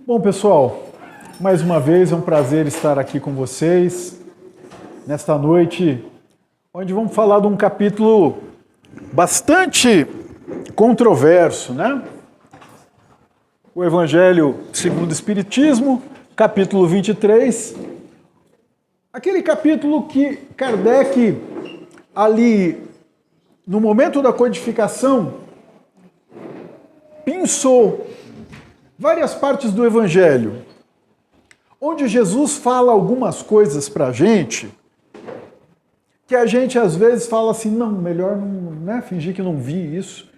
Bom, pessoal, mais uma vez é um prazer estar aqui com vocês nesta noite, onde vamos falar de um capítulo bastante controverso, né? O Evangelho segundo o Espiritismo, capítulo 23, aquele capítulo que Kardec, ali, no momento da codificação, pensou várias partes do Evangelho, onde Jesus fala algumas coisas para a gente, que a gente às vezes fala assim, não, melhor não, né, fingir que não vi isso.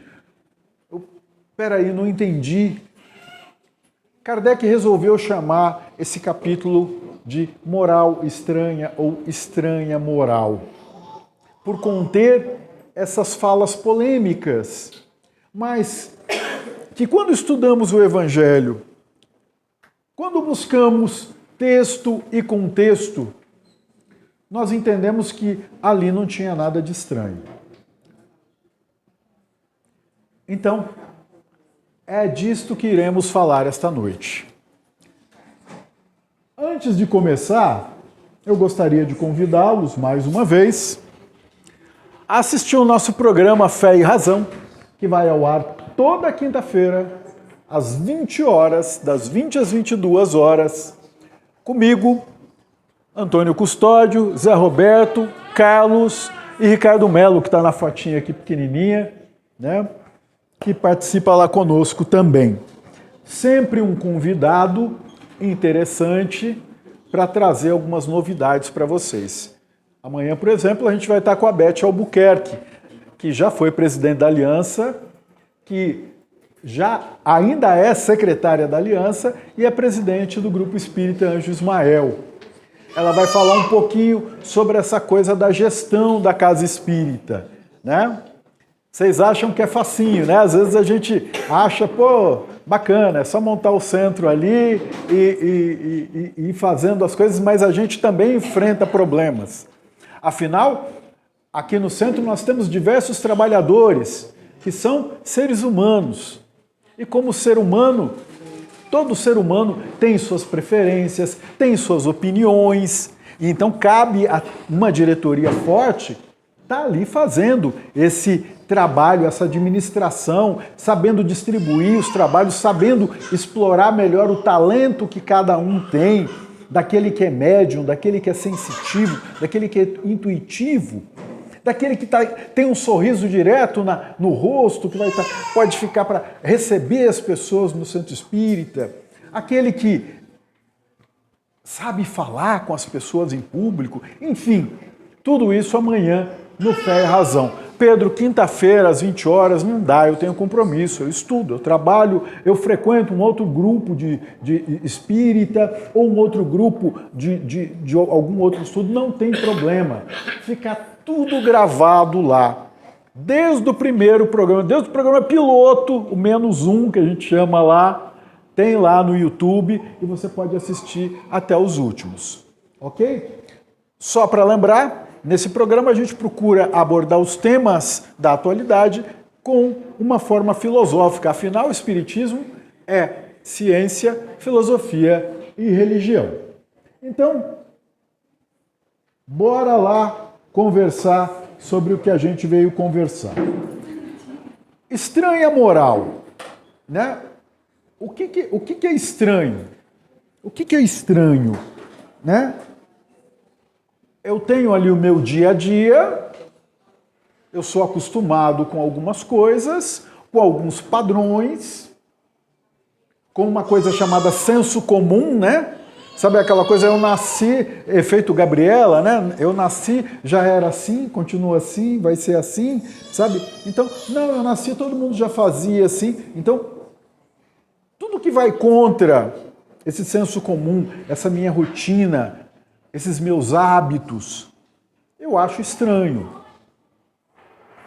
Peraí, não entendi. Kardec resolveu chamar esse capítulo de moral estranha ou estranha moral, por conter essas falas polêmicas, mas que quando estudamos o Evangelho, quando buscamos texto e contexto, nós entendemos que ali não tinha nada de estranho. Então, é disto que iremos falar esta noite. Antes de começar, eu gostaria de convidá-los, mais uma vez, a assistir o nosso programa Fé e Razão, que vai ao ar toda quinta-feira, às 20 horas, das 20 às 22 horas, comigo, Antônio Custódio, Zé Roberto, Carlos e Ricardo Melo, que está na fotinha aqui pequenininha, né? Que participa lá conosco também. Sempre um convidado interessante para trazer algumas novidades para vocês. Amanhã, por exemplo, a gente vai estar com a Beth Albuquerque, que já foi presidente da Aliança, que ainda é secretária da Aliança e é presidente do Grupo Espírita Anjo Ismael. Ela vai falar um pouquinho sobre essa coisa da gestão da Casa Espírita, né? Vocês acham que é facinho, né? Às vezes a gente acha, pô, bacana, é só montar o centro ali e ir fazendo as coisas, mas a gente também enfrenta problemas. Afinal, aqui no centro nós temos diversos trabalhadores que são seres humanos. E como ser humano, todo ser humano tem suas preferências, tem suas opiniões, e então cabe a uma diretoria forte estar ali fazendo esse trabalho, essa administração, sabendo distribuir os trabalhos, sabendo explorar melhor o talento que cada um tem, daquele que é médium, daquele que é sensitivo, daquele que é intuitivo, daquele que tem um sorriso direto no rosto, que pode ficar para receber as pessoas no centro espírita, aquele que sabe falar com as pessoas em público, enfim, tudo isso amanhã no Fé e Razão. Pedro, quinta-feira, às 20 horas, não dá, eu tenho compromisso, eu estudo, eu trabalho, eu frequento um outro grupo de espírita ou um outro grupo de algum outro estudo, não tem problema. Fica tudo gravado lá. Desde o primeiro programa, desde o programa piloto, o -1 que a gente chama lá, tem lá no YouTube e você pode assistir até os últimos, ok? Só para lembrar, nesse programa a gente procura abordar os temas da atualidade com uma forma filosófica. Afinal, o Espiritismo é ciência, filosofia e religião. Então, bora lá conversar sobre o que a gente veio conversar. Estranha moral, né? O que é estranho? O que é estranho, né? Eu tenho ali o meu dia a dia, eu sou acostumado com algumas coisas, com alguns padrões, com uma coisa chamada senso comum, né? Sabe aquela coisa, eu nasci, efeito Gabriela, né? Eu nasci, já era assim, continua assim, vai ser assim, sabe? Então, não, eu nasci, todo mundo já fazia assim. Então, tudo que vai contra esse senso comum, essa minha rotina, esses meus hábitos, eu acho estranho.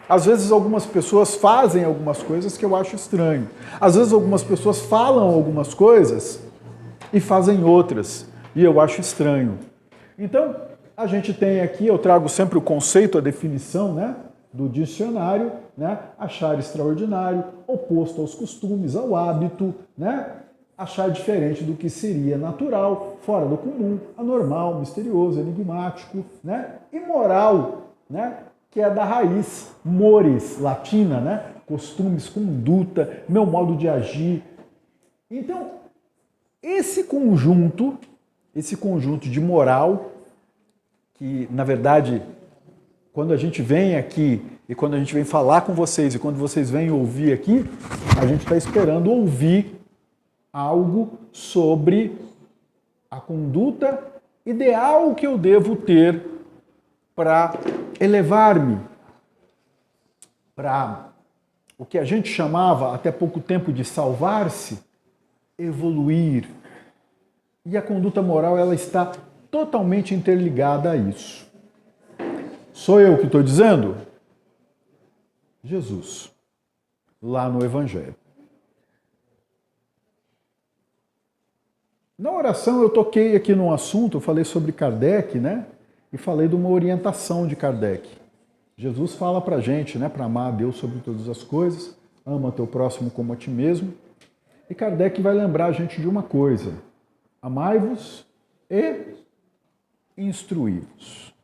Às vezes algumas pessoas fazem algumas coisas que eu acho estranho. Às vezes algumas pessoas falam algumas coisas e fazem outras, e eu acho estranho. Então, a gente tem aqui, eu trago sempre o conceito, a definição, né, do dicionário, né, achar extraordinário, oposto aos costumes, ao hábito, né, achar diferente do que seria natural, fora do comum, anormal, misterioso, enigmático, né? Imoral, né? Que é da raiz mores, latina, né? Costumes, conduta, meu modo de agir. Então, esse conjunto de moral, que na verdade, quando a gente vem aqui e quando a gente vem falar com vocês e quando vocês vêm ouvir aqui, a gente está esperando ouvir algo sobre a conduta ideal que eu devo ter para elevar-me, para o que a gente chamava até pouco tempo de salvar-se, evoluir. E a conduta moral, ela está totalmente interligada a isso. Sou eu que estou dizendo? Jesus, lá no Evangelho. Na oração eu toquei aqui num assunto, eu falei sobre Kardec, né? E falei de uma orientação de Kardec. Jesus fala pra gente, né? Para amar a Deus sobre todas as coisas, ama teu próximo como a ti mesmo. E Kardec vai lembrar a gente de uma coisa: amai-vos e instruí-vos.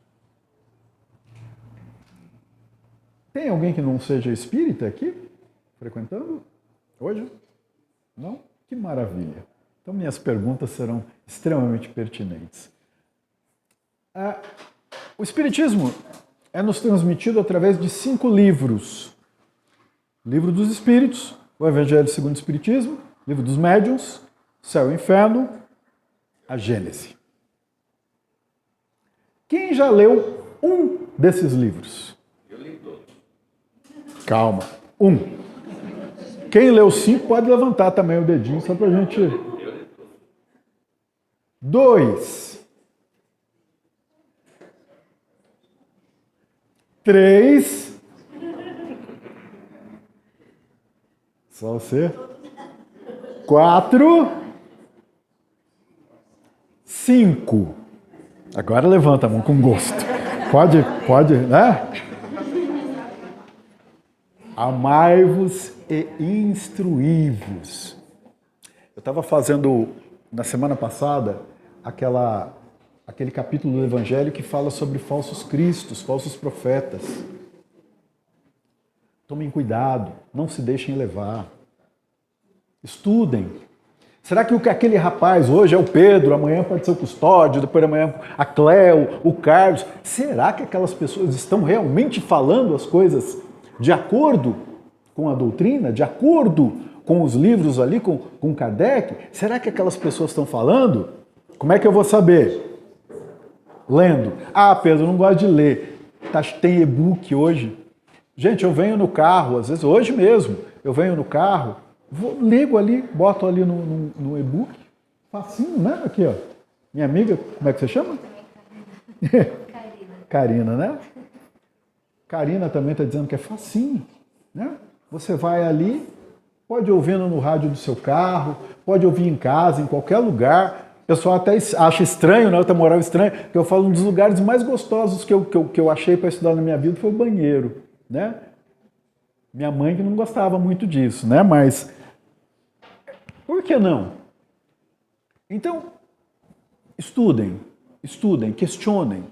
Tem alguém que não seja espírita aqui, frequentando hoje? Não? Que maravilha! Então, minhas perguntas serão extremamente pertinentes. O Espiritismo é nos transmitido através de 5 livros. Livro dos Espíritos, o Evangelho segundo o Espiritismo, Livro dos Médiuns, Céu e Inferno, a Gênese. Quem já leu um desses livros? Eu li todos. Calma. 1. Quem leu 5 pode levantar também o dedinho, só pra gente... 2. 3. Só você. 4. 5. Agora levanta a mão com gosto. Pode, né? Amai-vos e instruí-vos. Eu estava fazendo, na semana passada, aquele capítulo do Evangelho que fala sobre falsos cristos, falsos profetas. Tomem cuidado, não se deixem levar. Estudem. Será que aquele rapaz hoje é o Pedro, amanhã pode ser o Custódio, depois amanhã a Cleo, o Carlos? Será que aquelas pessoas estão realmente falando as coisas de acordo com a doutrina, de acordo com os livros ali, com Kardec? Será que aquelas pessoas estão falando? Como é que eu vou saber? Lendo. Ah, Pedro, eu não gosto de ler. Tem e-book hoje. Gente, eu venho no carro, às vezes hoje mesmo, eu venho no carro, ligo ali, boto ali no e-book, facinho, né? Aqui, ó. Minha amiga, como é que você chama? Karina, né? Karina também está dizendo que é facinho, né? Você vai ali, pode ouvir no rádio do seu carro, pode ouvir em casa, em qualquer lugar. O pessoal até acha estranho, né? Outra moral estranha, que eu falo um dos lugares mais gostosos que eu achei para estudar na minha vida foi o banheiro, né? Minha mãe que não gostava muito disso, né? Mas por que não? Então, estudem, questionem.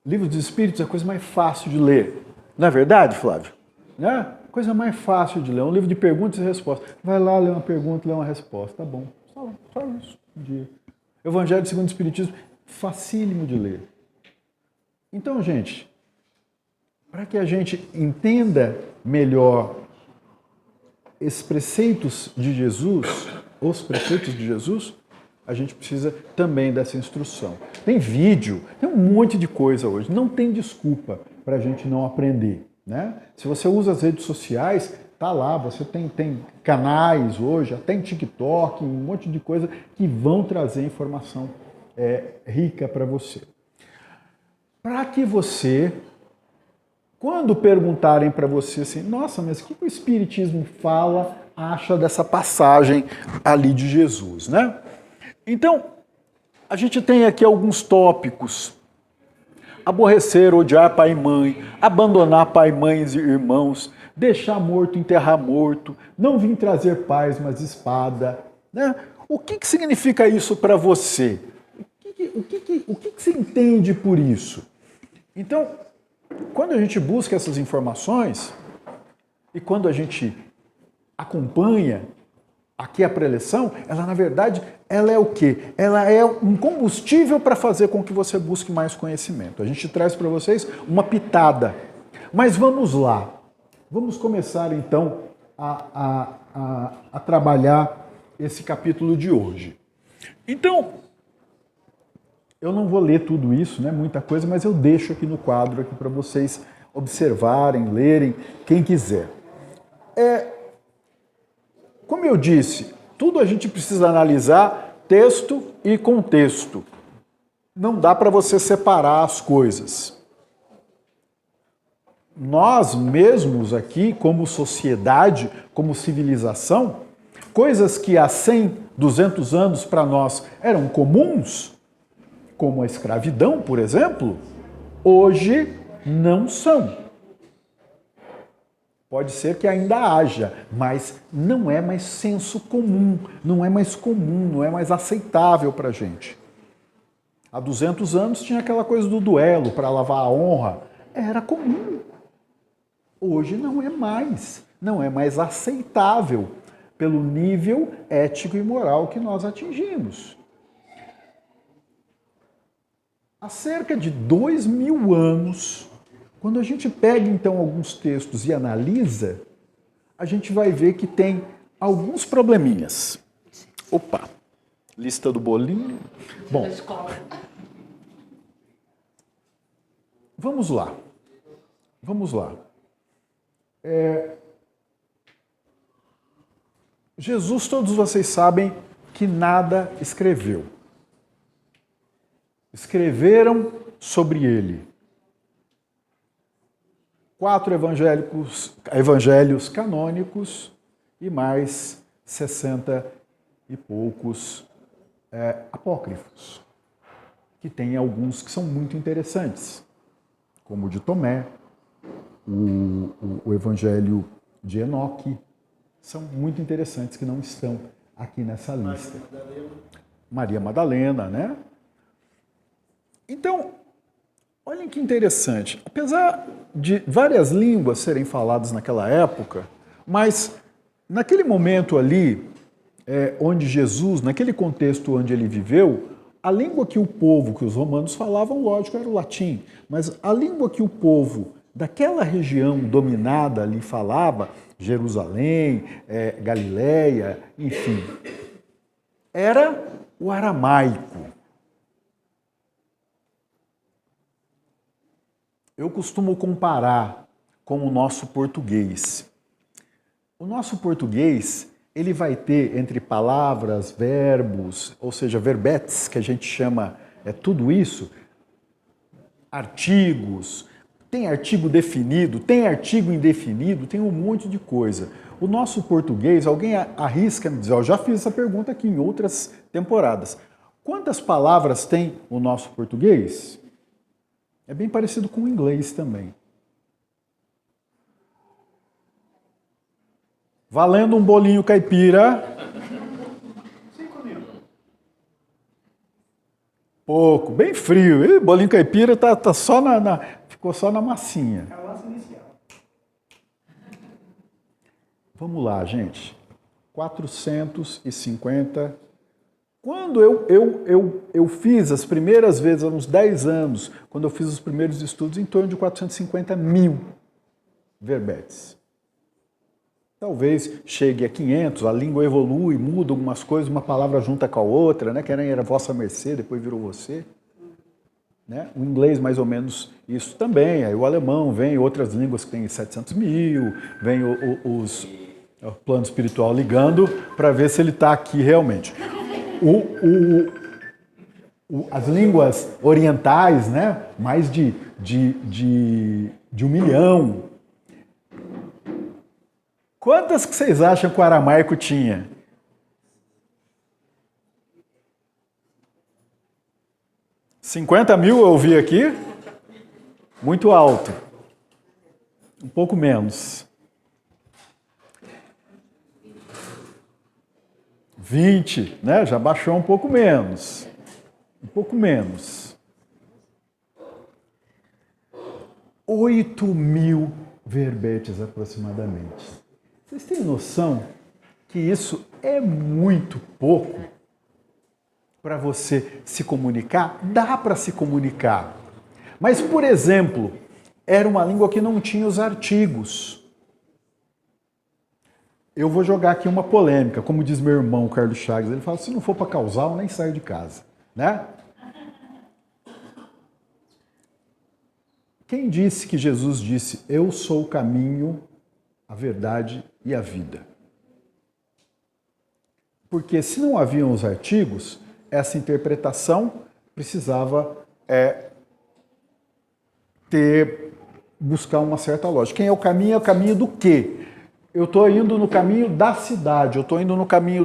Livro dos Espíritos é a coisa mais fácil de ler. Não é verdade, Flávio? Né? Coisa mais fácil de ler. Um livro de perguntas e respostas. Vai lá, lê uma pergunta, lê uma resposta. Tá bom. Só isso. Um dia. Evangelho segundo o Espiritismo, facílimo de ler. Então, gente, para que a gente entenda melhor esses preceitos de Jesus, os preceitos de Jesus, a gente precisa também dessa instrução. Tem vídeo, tem um monte de coisa hoje. Não tem desculpa para a gente não aprender, né? Se você usa as redes sociais, tá lá, você tem canais hoje, até em TikTok, um monte de coisa que vão trazer informação rica para você. Para que você, quando perguntarem para você assim, nossa, mas o que o Espiritismo acha dessa passagem ali de Jesus, né? Então, a gente tem aqui alguns tópicos. Aborrecer, odiar pai e mãe, abandonar pai, mães e irmãos, deixar morto, enterrar morto, não vim trazer paz, mas espada, Né? O que significa isso para você? O que você entende por isso? Então, quando a gente busca essas informações e quando a gente acompanha aqui a preleção, ela na verdade, ela é o quê? Ela é um combustível para fazer com que você busque mais conhecimento. A gente traz para vocês uma pitada. Mas vamos lá. Vamos começar então a trabalhar esse capítulo de hoje. Então, eu não vou ler tudo isso, né? Muita coisa, mas eu deixo aqui no quadro aqui para vocês observarem, lerem, quem quiser. Como eu disse, tudo a gente precisa analisar texto e contexto. Não dá para você separar as coisas. Nós mesmos aqui, como sociedade, como civilização, coisas que há 100, 200 anos para nós eram comuns, como a escravidão, por exemplo, hoje não são. Pode ser que ainda haja, mas não é mais senso comum, não é mais comum, não é mais aceitável para a gente. Há 200 anos tinha aquela coisa do duelo para lavar a honra. Era comum. Hoje não é mais aceitável pelo nível ético e moral que nós atingimos. Há cerca de 2000 anos, quando a gente pega então alguns textos e analisa, a gente vai ver que tem alguns probleminhas. Opa, lista do bolinho. Bom, vamos lá. Jesus, todos vocês sabem que nada escreveu. Escreveram sobre ele 4 evangelhos canônicos e mais 60 e poucos apócrifos, que tem alguns que são muito interessantes, como o de Tomé, o evangelho de Enoque, são muito interessantes que não estão aqui nessa lista. Maria Madalena, né? Então, olhem que interessante. Apesar de várias línguas serem faladas naquela época, mas naquele momento ali, onde Jesus, naquele contexto onde ele viveu, a língua que o povo, que os romanos falavam, lógico, era o latim, mas a língua que o povo daquela região dominada ali falava, Jerusalém, Galileia, enfim, era o aramaico. Eu costumo comparar com o nosso português. O nosso português, ele vai ter entre palavras, verbos, ou seja, verbetes, que a gente chama, tudo isso, artigos, tem artigo definido, tem artigo indefinido, tem um monte de coisa. O nosso português, alguém arrisca me dizer, eu já fiz essa pergunta aqui em outras temporadas. Quantas palavras tem o nosso português? É bem parecido com o inglês também. Valendo um bolinho caipira. 5.000. Pouco, bem frio. E bolinho caipira tá só ficou só na massinha. A massa inicial. Vamos lá, gente. 450. Quando eu fiz as primeiras vezes, há uns 10 anos, quando eu fiz os primeiros estudos, em torno de 450.000 verbetes. Talvez chegue a 500, a língua evolui, muda algumas coisas, uma palavra junta com a outra, né? Que era vossa mercê, depois virou você. Né? O inglês, mais ou menos, isso também. Aí o alemão vem, outras línguas que têm 700.000, vem o plano espiritual ligando para ver se ele está aqui realmente. As línguas orientais, né? Mais de 1 milhão. Quantas que vocês acham que o aramaico tinha? $50.000 eu ouvi aqui? Muito alto. Um pouco menos. 20, né? Já baixou um pouco menos. Um pouco menos. 8.000 verbetes aproximadamente. Vocês têm noção que isso é muito pouco para você se comunicar? Dá para se comunicar. Mas, por exemplo, era uma língua que não tinha os artigos. Eu vou jogar aqui uma polêmica, como diz meu irmão Carlos Chagas, ele fala, se não for para causar, eu nem saio de casa, né? Quem disse que Jesus disse, eu sou o caminho, a verdade e a vida? Porque se não haviam os artigos, essa interpretação precisava buscar uma certa lógica. Quem é o caminho do quê? Eu estou indo no caminho da cidade, eu estou indo no caminho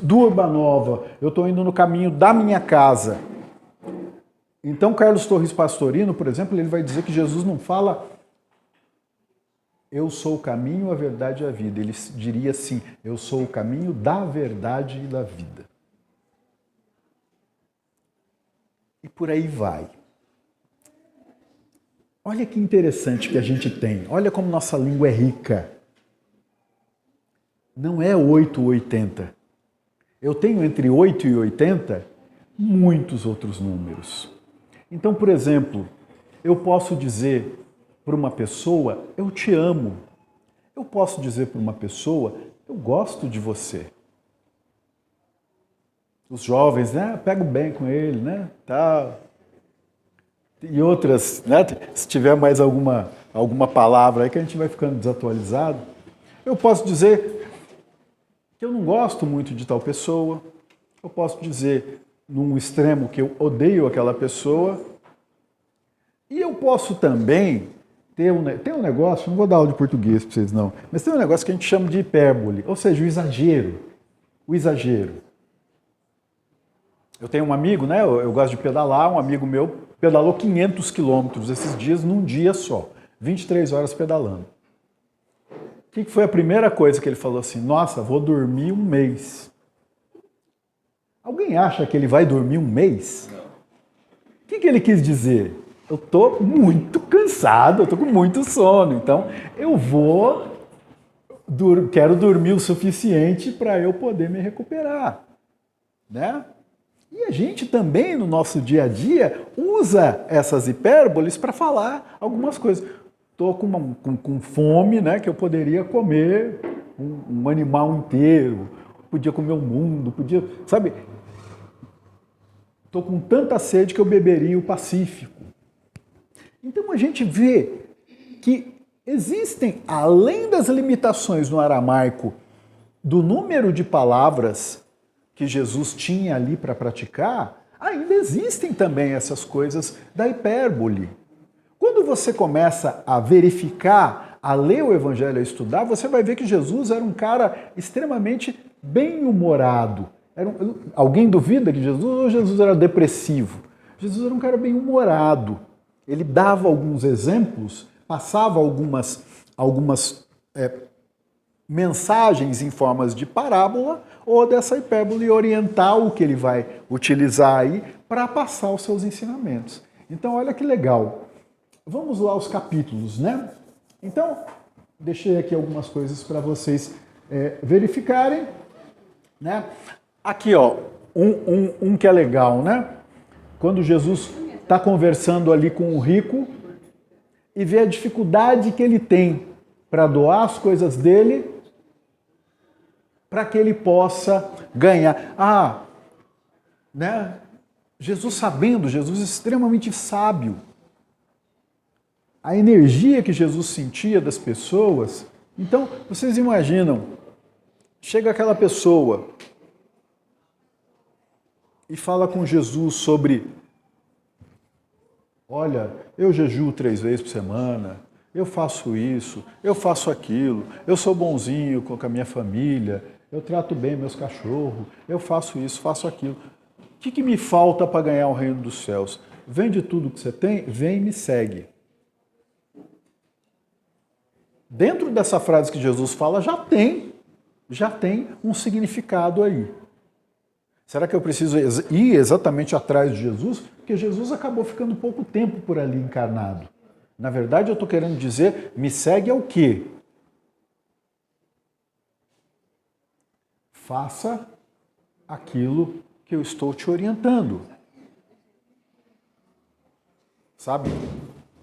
do Urbanova, eu estou indo no caminho da minha casa. Então, Carlos Torres Pastorino, por exemplo, ele vai dizer que Jesus não fala eu sou o caminho, a verdade e a vida. Ele diria assim, eu sou o caminho da verdade e da vida. E por aí vai. Olha que interessante que a gente tem. Olha como nossa língua é rica. Não é 8 ou 80. Eu tenho entre 8 e 80 muitos outros números. Então, por exemplo, eu posso dizer para uma pessoa, eu te amo. Eu posso dizer para uma pessoa, eu gosto de você. Os jovens, né? Pego bem com ele, né? Tá. E outras, né? Se tiver mais alguma palavra aí que a gente vai ficando desatualizado. Eu posso dizer que eu não gosto muito de tal pessoa. Eu posso dizer num extremo que eu odeio aquela pessoa. E eu posso também ter um negócio, não vou dar aula de português para vocês não, mas tem um negócio que a gente chama de hipérbole, ou seja, o exagero. O exagero. Eu tenho um amigo, né? Eu gosto de pedalar, um amigo meu pedalou 500 quilômetros esses dias num dia só, 23 horas pedalando. O que foi a primeira coisa que ele falou assim? Nossa, vou dormir um mês. Alguém acha que ele vai dormir um mês? Não. O que ele quis dizer? Eu estou muito cansado, eu estou com muito sono, então quero dormir o suficiente para eu poder me recuperar, né? E a gente também, no nosso dia a dia, usa essas hipérboles para falar algumas coisas. Estou com fome, né, que eu poderia comer um animal inteiro, podia comer o mundo, podia, sabe? Estou com tanta sede que eu beberia o Pacífico. Então a gente vê que existem, além das limitações no aramaico, do número de palavras que Jesus tinha ali para praticar, ainda existem também essas coisas da hipérbole. Quando você começa a verificar, a ler o Evangelho, a estudar, você vai ver que Jesus era um cara extremamente bem-humorado. Alguém duvida que Jesus era depressivo? Jesus era um cara bem-humorado. Ele dava alguns exemplos, passava algumas mensagens em formas de parábola ou dessa hipérbole oriental que ele vai utilizar aí para passar os seus ensinamentos. Então, olha que legal. Vamos lá aos capítulos, né? Então, deixei aqui algumas coisas para vocês verificarem, né? Aqui, ó, um que é legal, né? Quando Jesus está conversando ali com o rico e vê a dificuldade que ele tem para doar as coisas dele para que ele possa ganhar. Né? Jesus extremamente sábio. A energia que Jesus sentia das pessoas. Então, vocês imaginam, chega aquela pessoa e fala com Jesus sobre, olha, eu jejuo 3 vezes por semana, eu faço isso, eu faço aquilo, eu sou bonzinho com a minha família, eu trato bem meus cachorros, eu faço isso, faço aquilo. O que me falta para ganhar o reino dos céus? Vende tudo que você tem, vem e me segue. Dentro dessa frase que Jesus fala, já tem um significado aí. Será que eu preciso ir exatamente atrás de Jesus? Porque Jesus acabou ficando pouco tempo por ali encarnado. Na verdade, eu estou querendo dizer, me segue ao quê? Faça aquilo que eu estou te orientando. Sabe?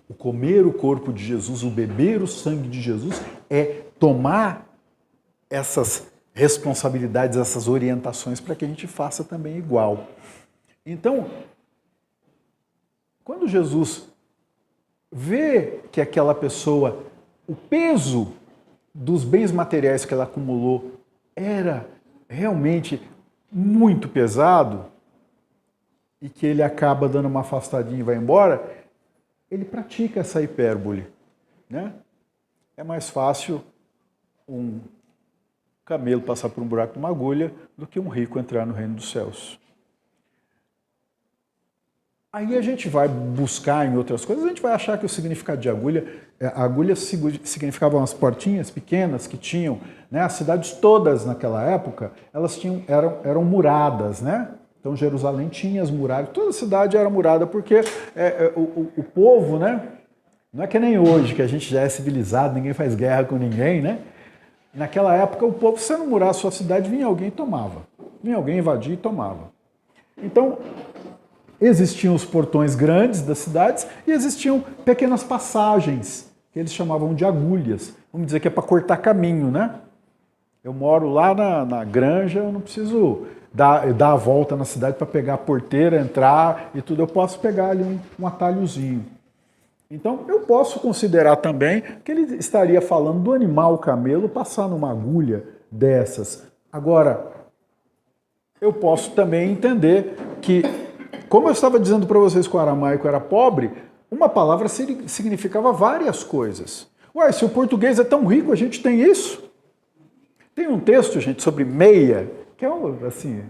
O comer o corpo de Jesus, o beber o sangue de Jesus, é tomar essas responsabilidades, essas orientações para que a gente faça também igual. Então, quando Jesus vê que aquela pessoa, o peso dos bens materiais que ela acumulou era realmente muito pesado e que ele acaba dando uma afastadinha e vai embora, ele pratica essa hipérbole, né? É mais fácil um camelo passar por um buraco de uma agulha do que um rico entrar no reino dos céus. Aí a gente vai buscar em outras coisas, a gente vai achar que o significado de agulha, a agulha significava umas portinhas pequenas que tinham, né? As cidades todas naquela época, elas eram muradas, né? Então Jerusalém tinha as muralhas, toda a cidade era murada, porque o povo, né? Não é que nem hoje, que a gente já é civilizado, ninguém faz guerra com ninguém, né? Naquela época, o povo, se não murar a sua cidade, vinha alguém e tomava. Vinha alguém invadir e tomava. Então, existiam os portões grandes das cidades e existiam pequenas passagens, que eles chamavam de agulhas. Vamos dizer que é para cortar caminho, né? Eu moro lá na granja, eu não preciso dar a volta na cidade para pegar a porteira, entrar e tudo. Eu posso pegar ali um atalhozinho. Então, eu posso considerar também que ele estaria falando do animal camelo passar numa agulha dessas. Agora, eu posso também entender que, como eu estava dizendo para vocês que o aramaico era pobre, uma palavra significava várias coisas. Ué, se o português é tão rico, a gente tem isso? Tem um texto, gente, sobre meia, que é, assim,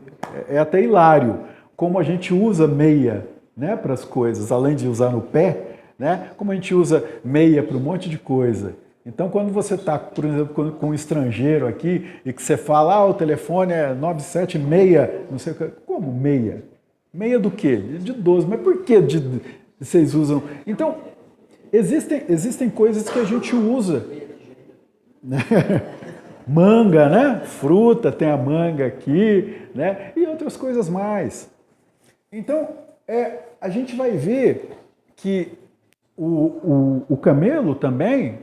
é até hilário, como a gente usa meia, né, para as coisas, além de usar no pé, né, como a gente usa meia para um monte de coisa. Então, quando você está, por exemplo, com um estrangeiro aqui e que você fala, o telefone é 976, não sei o que, como meia? Meia do quê? De 12, mas por que vocês usam? Então, existem coisas que a gente usa, né? Manga, né? Fruta, tem a manga aqui, né? E outras coisas mais. Então, a gente vai ver que o camelo também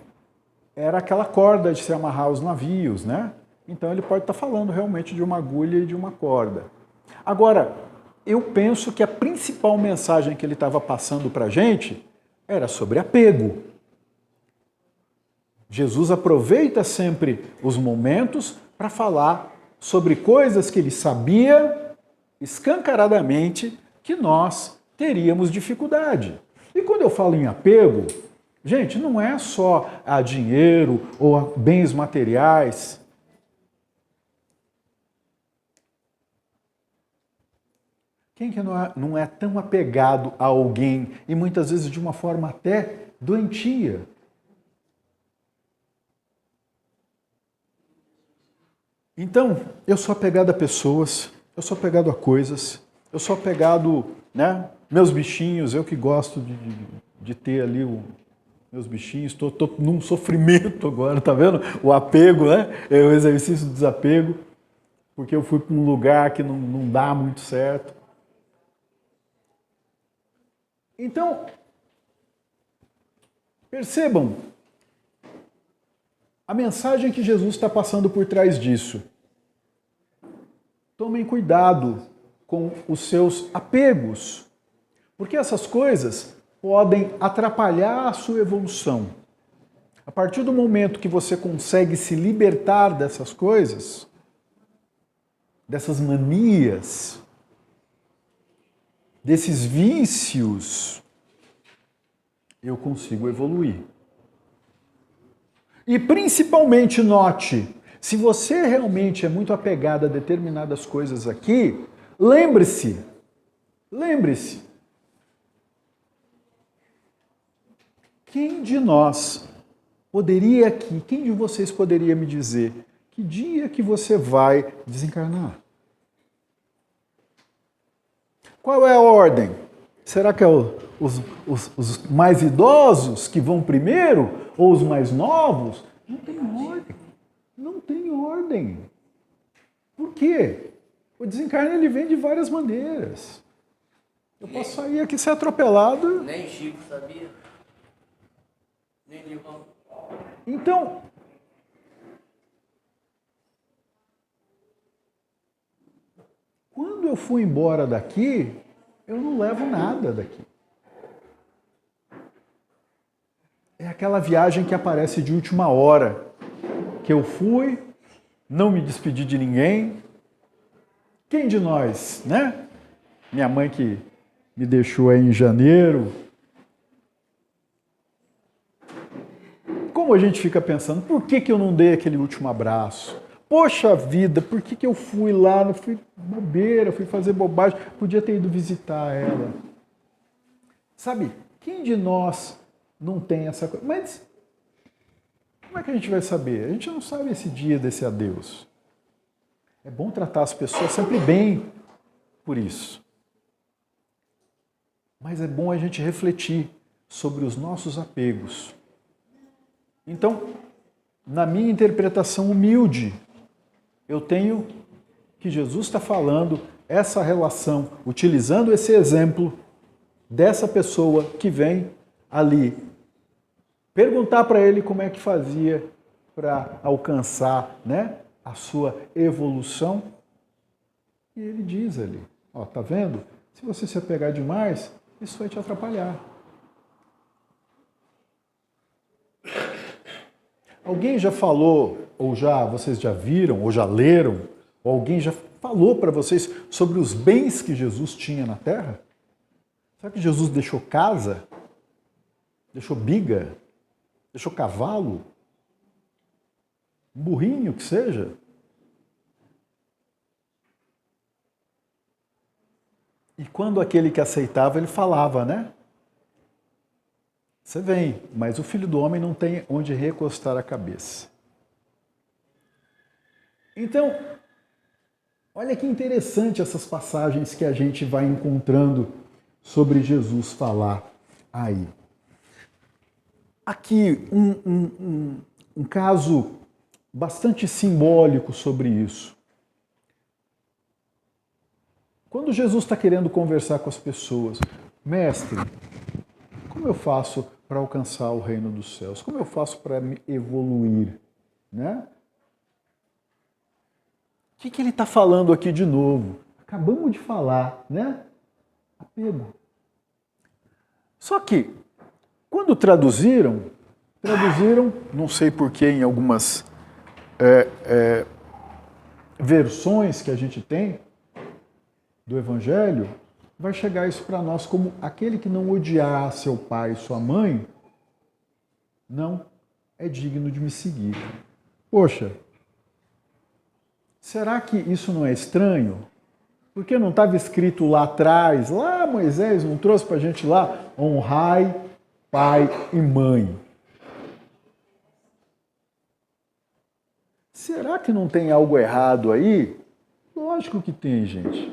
era aquela corda de se amarrar os navios, né? Então ele pode estar falando realmente de uma agulha e de uma corda. Agora, eu penso que a principal mensagem que ele estava passando para a gente era sobre apego. Jesus aproveita sempre os momentos para falar sobre coisas que ele sabia escancaradamente que nós teríamos dificuldade. E quando eu falo em apego, gente, não é só a dinheiro ou a bens materiais. Quem que não é tão apegado a alguém e muitas vezes de uma forma até doentia? Então, eu sou apegado a pessoas, eu sou apegado a coisas, eu sou apegado, né, meus bichinhos, eu que gosto de ter ali meus bichinhos, estou num sofrimento agora, tá vendo? O apego, né, é o exercício do desapego, porque eu fui para um lugar que não dá muito certo. Então, percebam a mensagem que Jesus está passando por trás disso. Tomem cuidado com os seus apegos, porque essas coisas podem atrapalhar a sua evolução. A partir do momento que você consegue se libertar dessas coisas, dessas manias, desses vícios, eu consigo evoluir. E principalmente note, se você realmente é muito apegado a determinadas coisas aqui, lembre-se, quem de nós poderia aqui, quem de vocês poderia me dizer que dia que você vai desencarnar? Qual é a ordem? Será que é os mais idosos que vão primeiro? Ou os mais novos? Não tem ordem. Não tem ordem. Por quê? O desencarne ele vem de várias maneiras. Eu posso sair aqui ser atropelado. Nem Chico sabia. Nem Nilton. Então, quando eu fui embora daqui, eu não levo nada daqui. É aquela viagem que aparece de última hora, que eu fui, não me despedi de ninguém. Quem de nós, né? Minha mãe que me deixou aí em janeiro. Como a gente fica pensando, por que eu não dei aquele último abraço? Poxa vida, por que eu fui lá? Não fui bobeira, fui fazer bobagem. Podia ter ido visitar ela. Sabe, quem de nós não tem essa coisa? Mas como é que a gente vai saber? A gente não sabe esse dia desse adeus. É bom tratar as pessoas sempre bem por isso. Mas é bom a gente refletir sobre os nossos apegos. Então, na minha interpretação humilde, eu tenho que Jesus está falando essa relação, utilizando esse exemplo dessa pessoa que vem ali perguntar para ele como é que fazia para alcançar, né, a sua evolução. E ele diz ali, ó, tá vendo? Se você se apegar demais, isso vai te atrapalhar. Alguém já falou, ou já vocês já viram, ou já leram, ou alguém já falou para vocês sobre os bens que Jesus tinha na Terra? Sabe que Jesus deixou casa? Deixou biga? Deixou cavalo? Um burrinho que seja? E quando aquele que aceitava, ele falava, né? Você vem, mas o Filho do Homem não tem onde recostar a cabeça. Então, olha que interessante essas passagens que a gente vai encontrando sobre Jesus falar aí. Aqui, um caso bastante simbólico sobre isso. Quando Jesus está querendo conversar com as pessoas, mestre, como eu faço para alcançar o reino dos céus? Como eu faço para me evoluir? Né? O que ele está falando aqui de novo? Acabamos de falar, né? Apego. Só que, quando traduziram, não sei porquê, em algumas versões que a gente tem do Evangelho, vai chegar isso para nós como aquele que não odiar seu pai e sua mãe, não é digno de me seguir. Poxa, será que isso não é estranho? Porque não estava escrito lá atrás, lá Moisés não trouxe para a gente lá, honrai pai e mãe. Será que não tem algo errado aí? Lógico que tem, gente.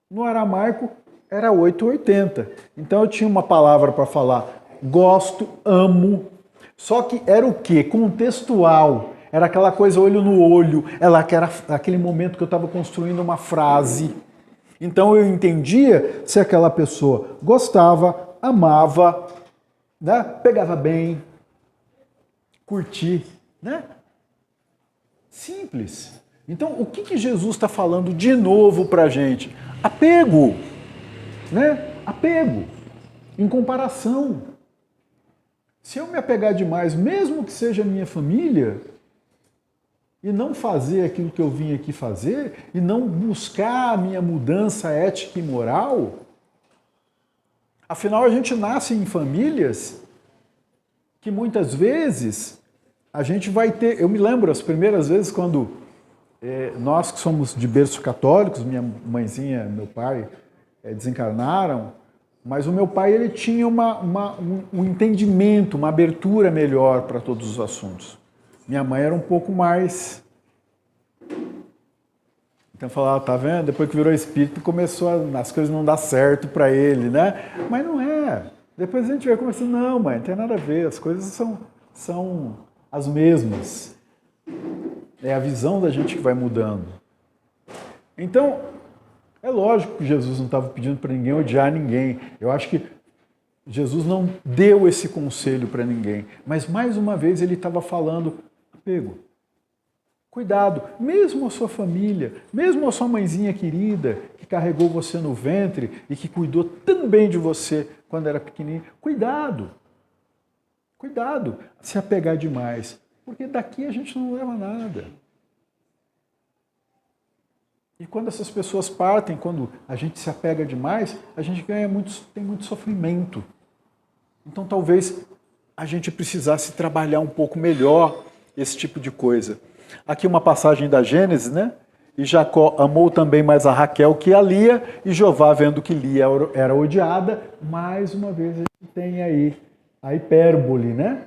No aramaico era 880. Então eu tinha uma palavra para falar, gosto, amo. Só que era o quê? Contextual. Era aquela coisa olho no olho. Era aquele momento que eu estava construindo uma frase. Então eu entendia se aquela pessoa gostava, amava, né? Pegava bem, curtir, né? Simples. Então, o que Jesus está falando de novo para a gente? Apego, né? Apego, em comparação. Se eu me apegar demais, mesmo que seja minha família, e não fazer aquilo que eu vim aqui fazer, e não buscar a minha mudança ética e moral, afinal a gente nasce em famílias que muitas vezes a gente vai ter... Eu me lembro as primeiras vezes quando nós que somos de berço católicos, minha mãezinha, meu pai desencarnaram, mas o meu pai ele tinha um entendimento, uma abertura melhor para todos os assuntos. Minha mãe era um pouco mais Então falar, tá vendo? Depois que virou espírito, começou as coisas não dar certo para ele, né? Mas não é. Depois a gente vai conversando, não, mãe, não tem nada a ver, as coisas são as mesmas. É a visão da gente que vai mudando. Então, é lógico que Jesus não estava pedindo para ninguém odiar ninguém. Eu acho que Jesus não deu esse conselho para ninguém. Mas, mais uma vez, ele estava falando, apego. Cuidado, mesmo a sua família, mesmo a sua mãezinha querida, que carregou você no ventre e que cuidou tão bem de você quando era pequenininho, cuidado. Cuidado, se apegar demais, porque daqui a gente não leva nada. E quando essas pessoas partem, quando a gente se apega demais, a gente tem muito sofrimento. Então talvez a gente precisasse trabalhar um pouco melhor esse tipo de coisa. Aqui uma passagem da Gênesis, né? E Jacó amou também mais a Raquel que a Lia, e Jeová, vendo que Lia era odiada, mais uma vez a gente tem aí a hipérbole, né?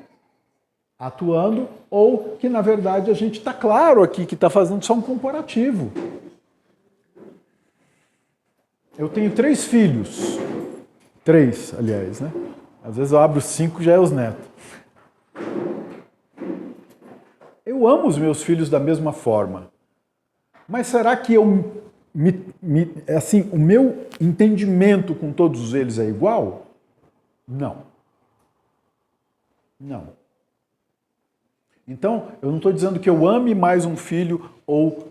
Atuando, ou que na verdade a gente está claro aqui que está fazendo só um comparativo. Eu tenho 3 filhos. 3, aliás, né? Às vezes eu abro 5, já é os netos. Eu amo os meus filhos da mesma forma. Mas será que assim, o meu entendimento com todos eles é igual? Não. Não. Então, eu não estou dizendo que eu ame mais um filho ou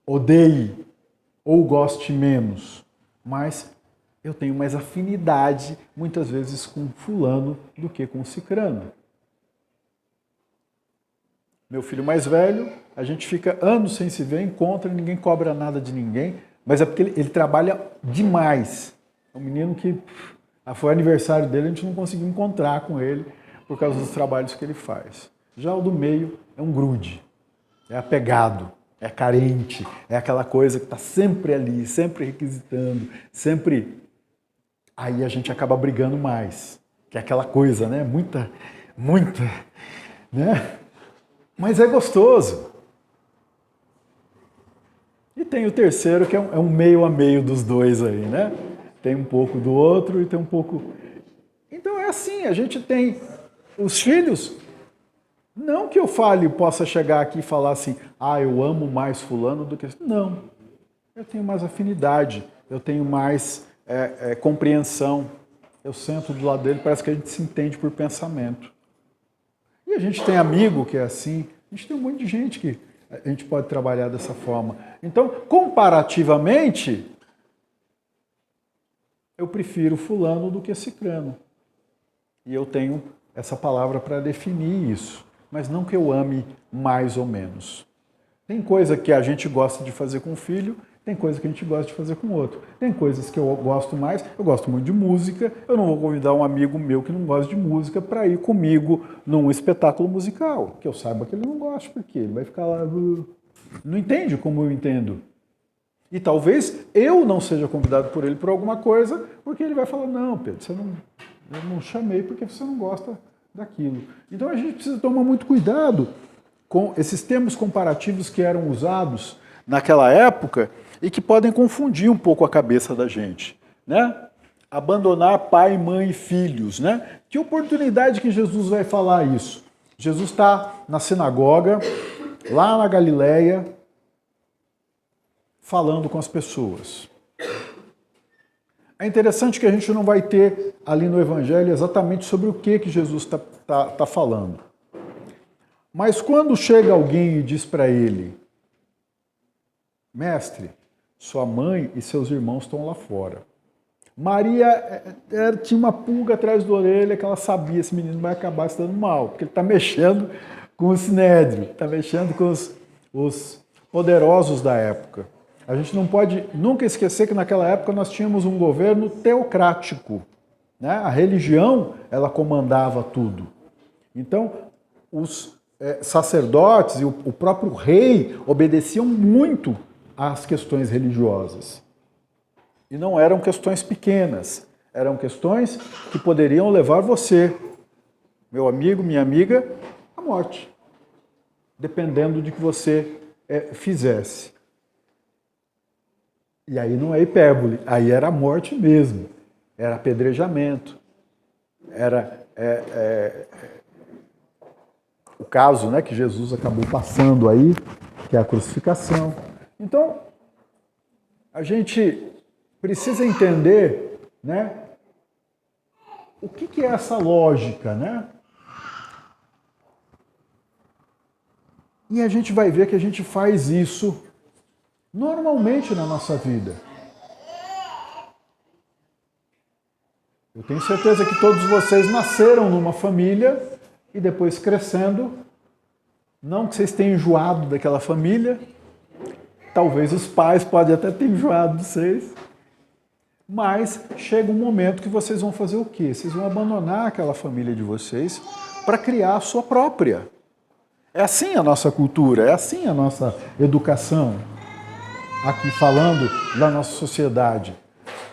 odeie ou goste menos. Mas eu tenho mais afinidade, muitas vezes, com fulano do que com cicrano. Meu filho mais velho, a gente fica anos sem se ver, encontra, ninguém cobra nada de ninguém, mas é porque ele trabalha demais. É um menino que foi aniversário dele, a gente não conseguiu encontrar com ele por causa dos trabalhos que ele faz. Já o do meio é um grude, é apegado. É carente, é aquela coisa que está sempre ali, sempre requisitando, sempre... Aí a gente acaba brigando mais, que é aquela coisa, né? Muita, né? Mas é gostoso. E tem o terceiro, que é um meio a meio dos dois aí, né? Tem um pouco do outro e tem um pouco... Então é assim, a gente tem os filhos... Não que eu possa chegar aqui e falar assim, eu amo mais fulano do que... Não, eu tenho mais afinidade, eu tenho mais compreensão. Eu sento do lado dele, parece que a gente se entende por pensamento. E a gente tem amigo que é assim, a gente tem um monte de gente que a gente pode trabalhar dessa forma. Então, comparativamente, eu prefiro fulano do que cicrano. E eu tenho essa palavra para definir isso. Mas não que eu ame mais ou menos. Tem coisa que a gente gosta de fazer com o filho, tem coisa que a gente gosta de fazer com o outro. Tem coisas que eu gosto mais, eu gosto muito de música, eu não vou convidar um amigo meu que não gosta de música para ir comigo num espetáculo musical, que eu saiba que ele não gosta, porque ele vai ficar lá... Não entende como eu entendo. E talvez eu não seja convidado por ele por alguma coisa, porque ele vai falar, não, Pedro, eu não chamei porque você não gosta daquilo. Então a gente precisa tomar muito cuidado com esses termos comparativos que eram usados naquela época e que podem confundir um pouco a cabeça da gente, né? Abandonar pai, mãe e filhos, né? Que oportunidade que Jesus vai falar isso? Jesus está na sinagoga, lá na Galileia, falando com as pessoas. É interessante que a gente não vai ter ali no Evangelho exatamente sobre o que Jesus está falando. Mas quando chega alguém e diz para ele, mestre, sua mãe e seus irmãos estão lá fora. Maria tinha uma pulga atrás da orelha que ela sabia, esse menino vai acabar se dando mal, porque ele está mexendo com o sinédrio, está mexendo com os poderosos da época. A gente não pode nunca esquecer que naquela época nós tínhamos um governo teocrático, né? A religião, ela comandava tudo. Então, os sacerdotes e o próprio rei obedeciam muito às questões religiosas. E não eram questões pequenas, eram questões que poderiam levar você, meu amigo, minha amiga, à morte, dependendo de que você fizesse. E aí não é hipérbole, aí era a morte mesmo, era apedrejamento, era o caso, né, que Jesus acabou passando aí, que é a crucificação. Então, a gente precisa entender, né, o que é essa lógica, né? E a gente vai ver que a gente faz isso normalmente na nossa vida. Eu tenho certeza que todos vocês nasceram numa família e depois crescendo, não que vocês tenham enjoado daquela família, talvez os pais podem até ter enjoado de vocês, mas chega um momento que vocês vão fazer o quê? Vocês vão abandonar aquela família de vocês para criar a sua própria. É assim a nossa cultura, é assim a nossa educação, aqui falando da nossa sociedade.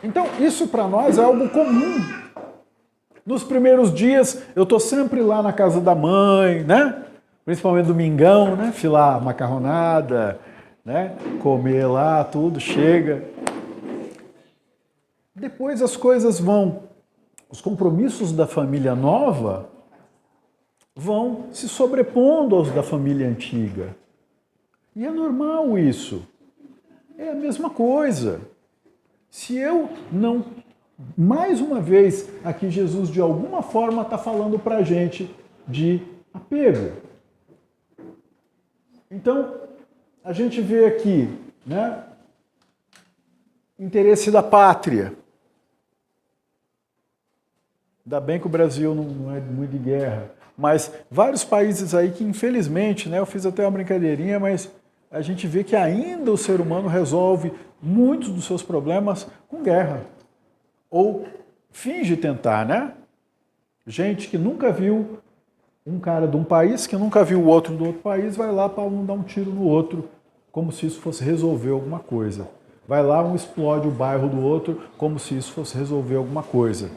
Então, isso para nós é algo comum. Nos primeiros dias, eu estou sempre lá na casa da mãe, né? Principalmente domingão, né? Filar macarronada, né? Comer lá, tudo, chega. Depois as coisas vão, os compromissos da família nova vão se sobrepondo aos da família antiga. E é normal isso. É a mesma coisa. Se eu não... Mais uma vez, aqui Jesus de alguma forma está falando para a gente de apego. Então, a gente vê aqui, né? Interesse da pátria. Ainda bem que o Brasil não é muito de guerra. Mas vários países aí que, infelizmente, né, eu fiz até uma brincadeirinha, mas a gente vê que ainda o ser humano resolve muitos dos seus problemas com guerra. Ou finge tentar, né? Gente que nunca viu um cara de um país, que nunca viu o outro do outro país, vai lá para um dar um tiro no outro, como se isso fosse resolver alguma coisa. Vai lá, um explode o bairro do outro, como se isso fosse resolver alguma coisa.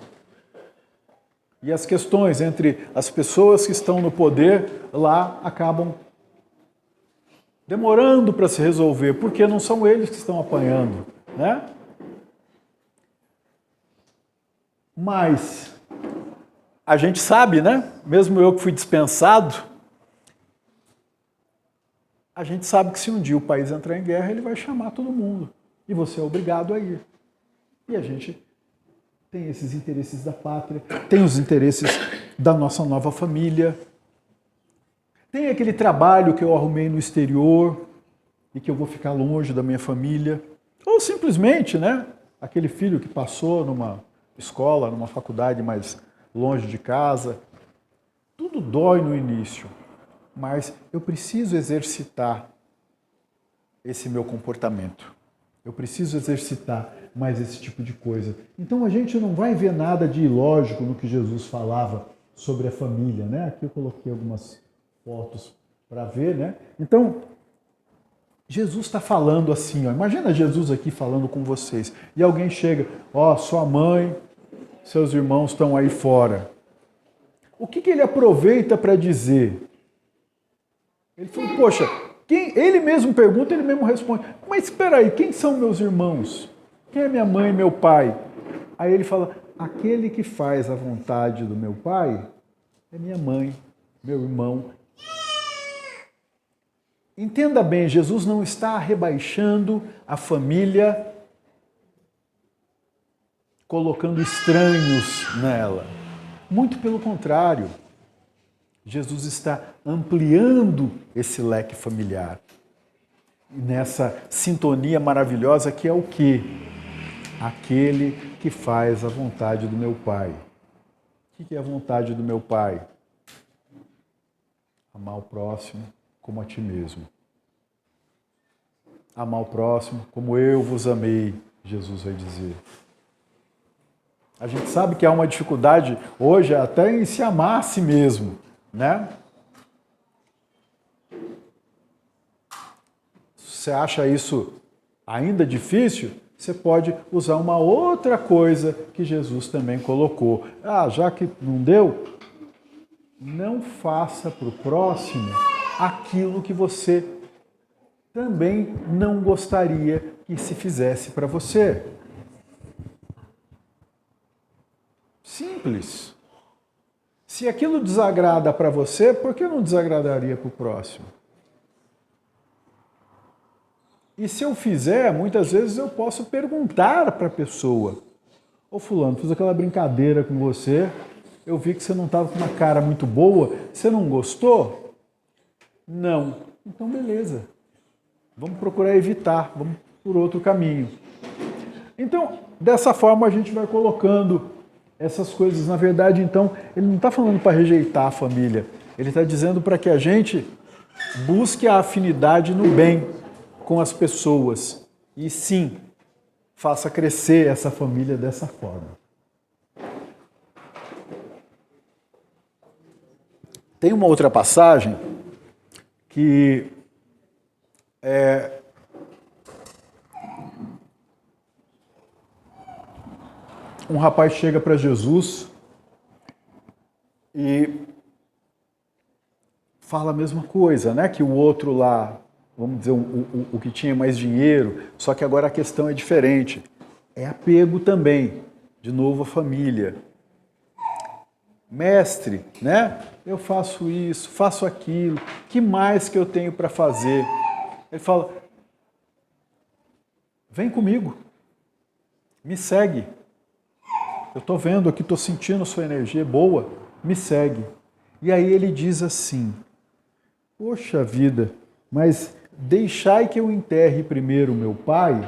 E as questões entre as pessoas que estão no poder lá acabam demorando para se resolver, porque não são eles que estão apanhando, né? Mas a gente sabe, né? Mesmo eu que fui dispensado, a gente sabe que se um dia o país entrar em guerra, ele vai chamar todo mundo. E você é obrigado a ir. E a gente tem esses interesses da pátria, tem os interesses da nossa nova família, tem aquele trabalho que eu arrumei no exterior e que eu vou ficar longe da minha família. Ou simplesmente, né? Aquele filho que passou numa escola, numa faculdade mais longe de casa. Tudo dói no início, mas eu preciso exercitar esse meu comportamento. Eu preciso exercitar mais esse tipo de coisa. Então a gente não vai ver nada de ilógico no que Jesus falava sobre a família, né? Aqui eu coloquei algumas fotos para ver, né? Então, Jesus está falando assim, ó. Imagina Jesus aqui falando com vocês. E alguém chega, ó, sua mãe, seus irmãos estão aí fora. O que ele aproveita para dizer? Ele falou, poxa, ele mesmo pergunta, ele mesmo responde. Mas espera aí, quem são meus irmãos? Quem é minha mãe e meu pai? Aí ele fala, aquele que faz a vontade do meu pai é minha mãe, meu irmão. Entenda bem, Jesus não está rebaixando a família, colocando estranhos nela. Muito pelo contrário. Jesus está ampliando esse leque familiar. Nessa sintonia maravilhosa que é o quê? Aquele que faz a vontade do meu Pai. O que é a vontade do meu Pai? Amar o próximo como a ti mesmo. Amar o próximo como eu vos amei, Jesus vai dizer. A gente sabe que há uma dificuldade hoje até em se amar a si mesmo, né? Se você acha isso ainda difícil, você pode usar uma outra coisa que Jesus também colocou. Ah, já que não deu, não faça para o próximo aquilo que você também não gostaria que se fizesse para você. Simples. Se aquilo desagrada para você, por que não desagradaria para o próximo? E se eu fizer, muitas vezes eu posso perguntar para a pessoa: ô fulano, fiz aquela brincadeira com você, eu vi que você não estava com uma cara muito boa, você não gostou? Não. Então beleza, vamos procurar evitar, vamos por outro caminho. Então, dessa forma a gente vai colocando essas coisas. Na verdade, então, ele não está falando para rejeitar a família, ele está dizendo para que a gente busque a afinidade no bem com as pessoas e sim, faça crescer essa família dessa forma. Tem uma outra passagem que um rapaz chega para Jesus e fala a mesma coisa, né? Que o outro lá, vamos dizer, o que tinha mais dinheiro, só que agora a questão é diferente. É apego também, de novo a família. Mestre, né? Eu faço isso, faço aquilo, que mais que eu tenho para fazer? Ele fala, vem comigo, me segue. Eu estou vendo aqui, estou sentindo sua energia boa, me segue. E aí ele diz assim, poxa vida, mas deixai que eu enterre primeiro meu pai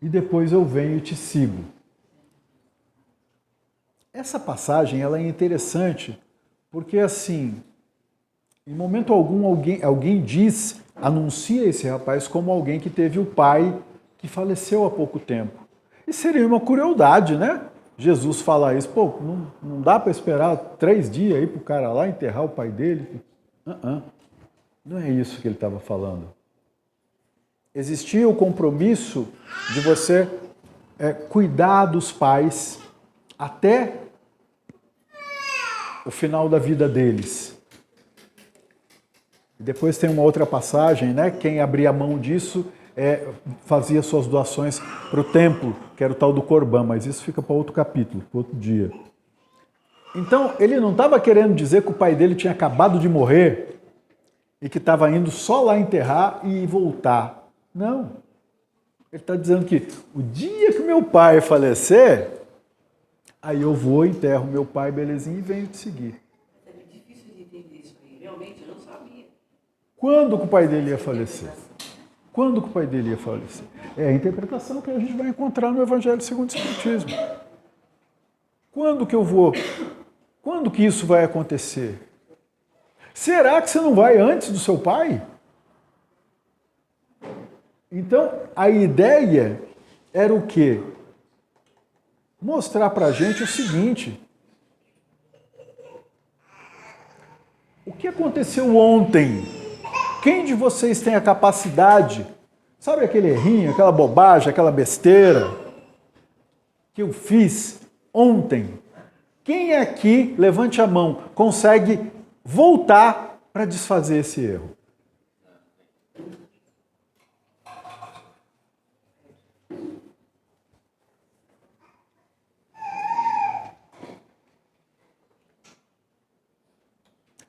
e depois eu venho e te sigo. Essa passagem ela é interessante porque assim, em momento algum alguém anuncia esse rapaz como alguém que teve o pai que faleceu há pouco tempo. E seria uma crueldade, né? Jesus falar isso, pô, não dá para esperar 3 dias aí para o cara lá enterrar o pai dele? Não é isso que ele estava falando. Existia o compromisso de você cuidar dos pais até o final da vida deles. E depois tem uma outra passagem, né? Quem abria mão disso fazia suas doações para o templo, que era o tal do Corban, mas isso fica para outro capítulo, para outro dia. Então, ele não estava querendo dizer que o pai dele tinha acabado de morrer e que estava indo só lá enterrar e voltar. Não. Ele está dizendo que o dia que meu pai falecer, aí eu vou, enterro meu pai, belezinha, e venho te seguir. É difícil de entender isso aí. Realmente, eu não sabia. Quando que o pai dele ia falecer? Quando que o pai dele ia falecer? É a interpretação que a gente vai encontrar no Evangelho segundo o Espiritismo. Quando que eu vou? Quando que isso vai acontecer? Será que você não vai antes do seu pai? Então, a ideia era o quê? Mostrar para a gente o seguinte. O que aconteceu ontem? Quem de vocês tem a capacidade, sabe aquele errinho, aquela bobagem, aquela besteira que eu fiz ontem? Quem aqui, levante a mão, consegue voltar para desfazer esse erro?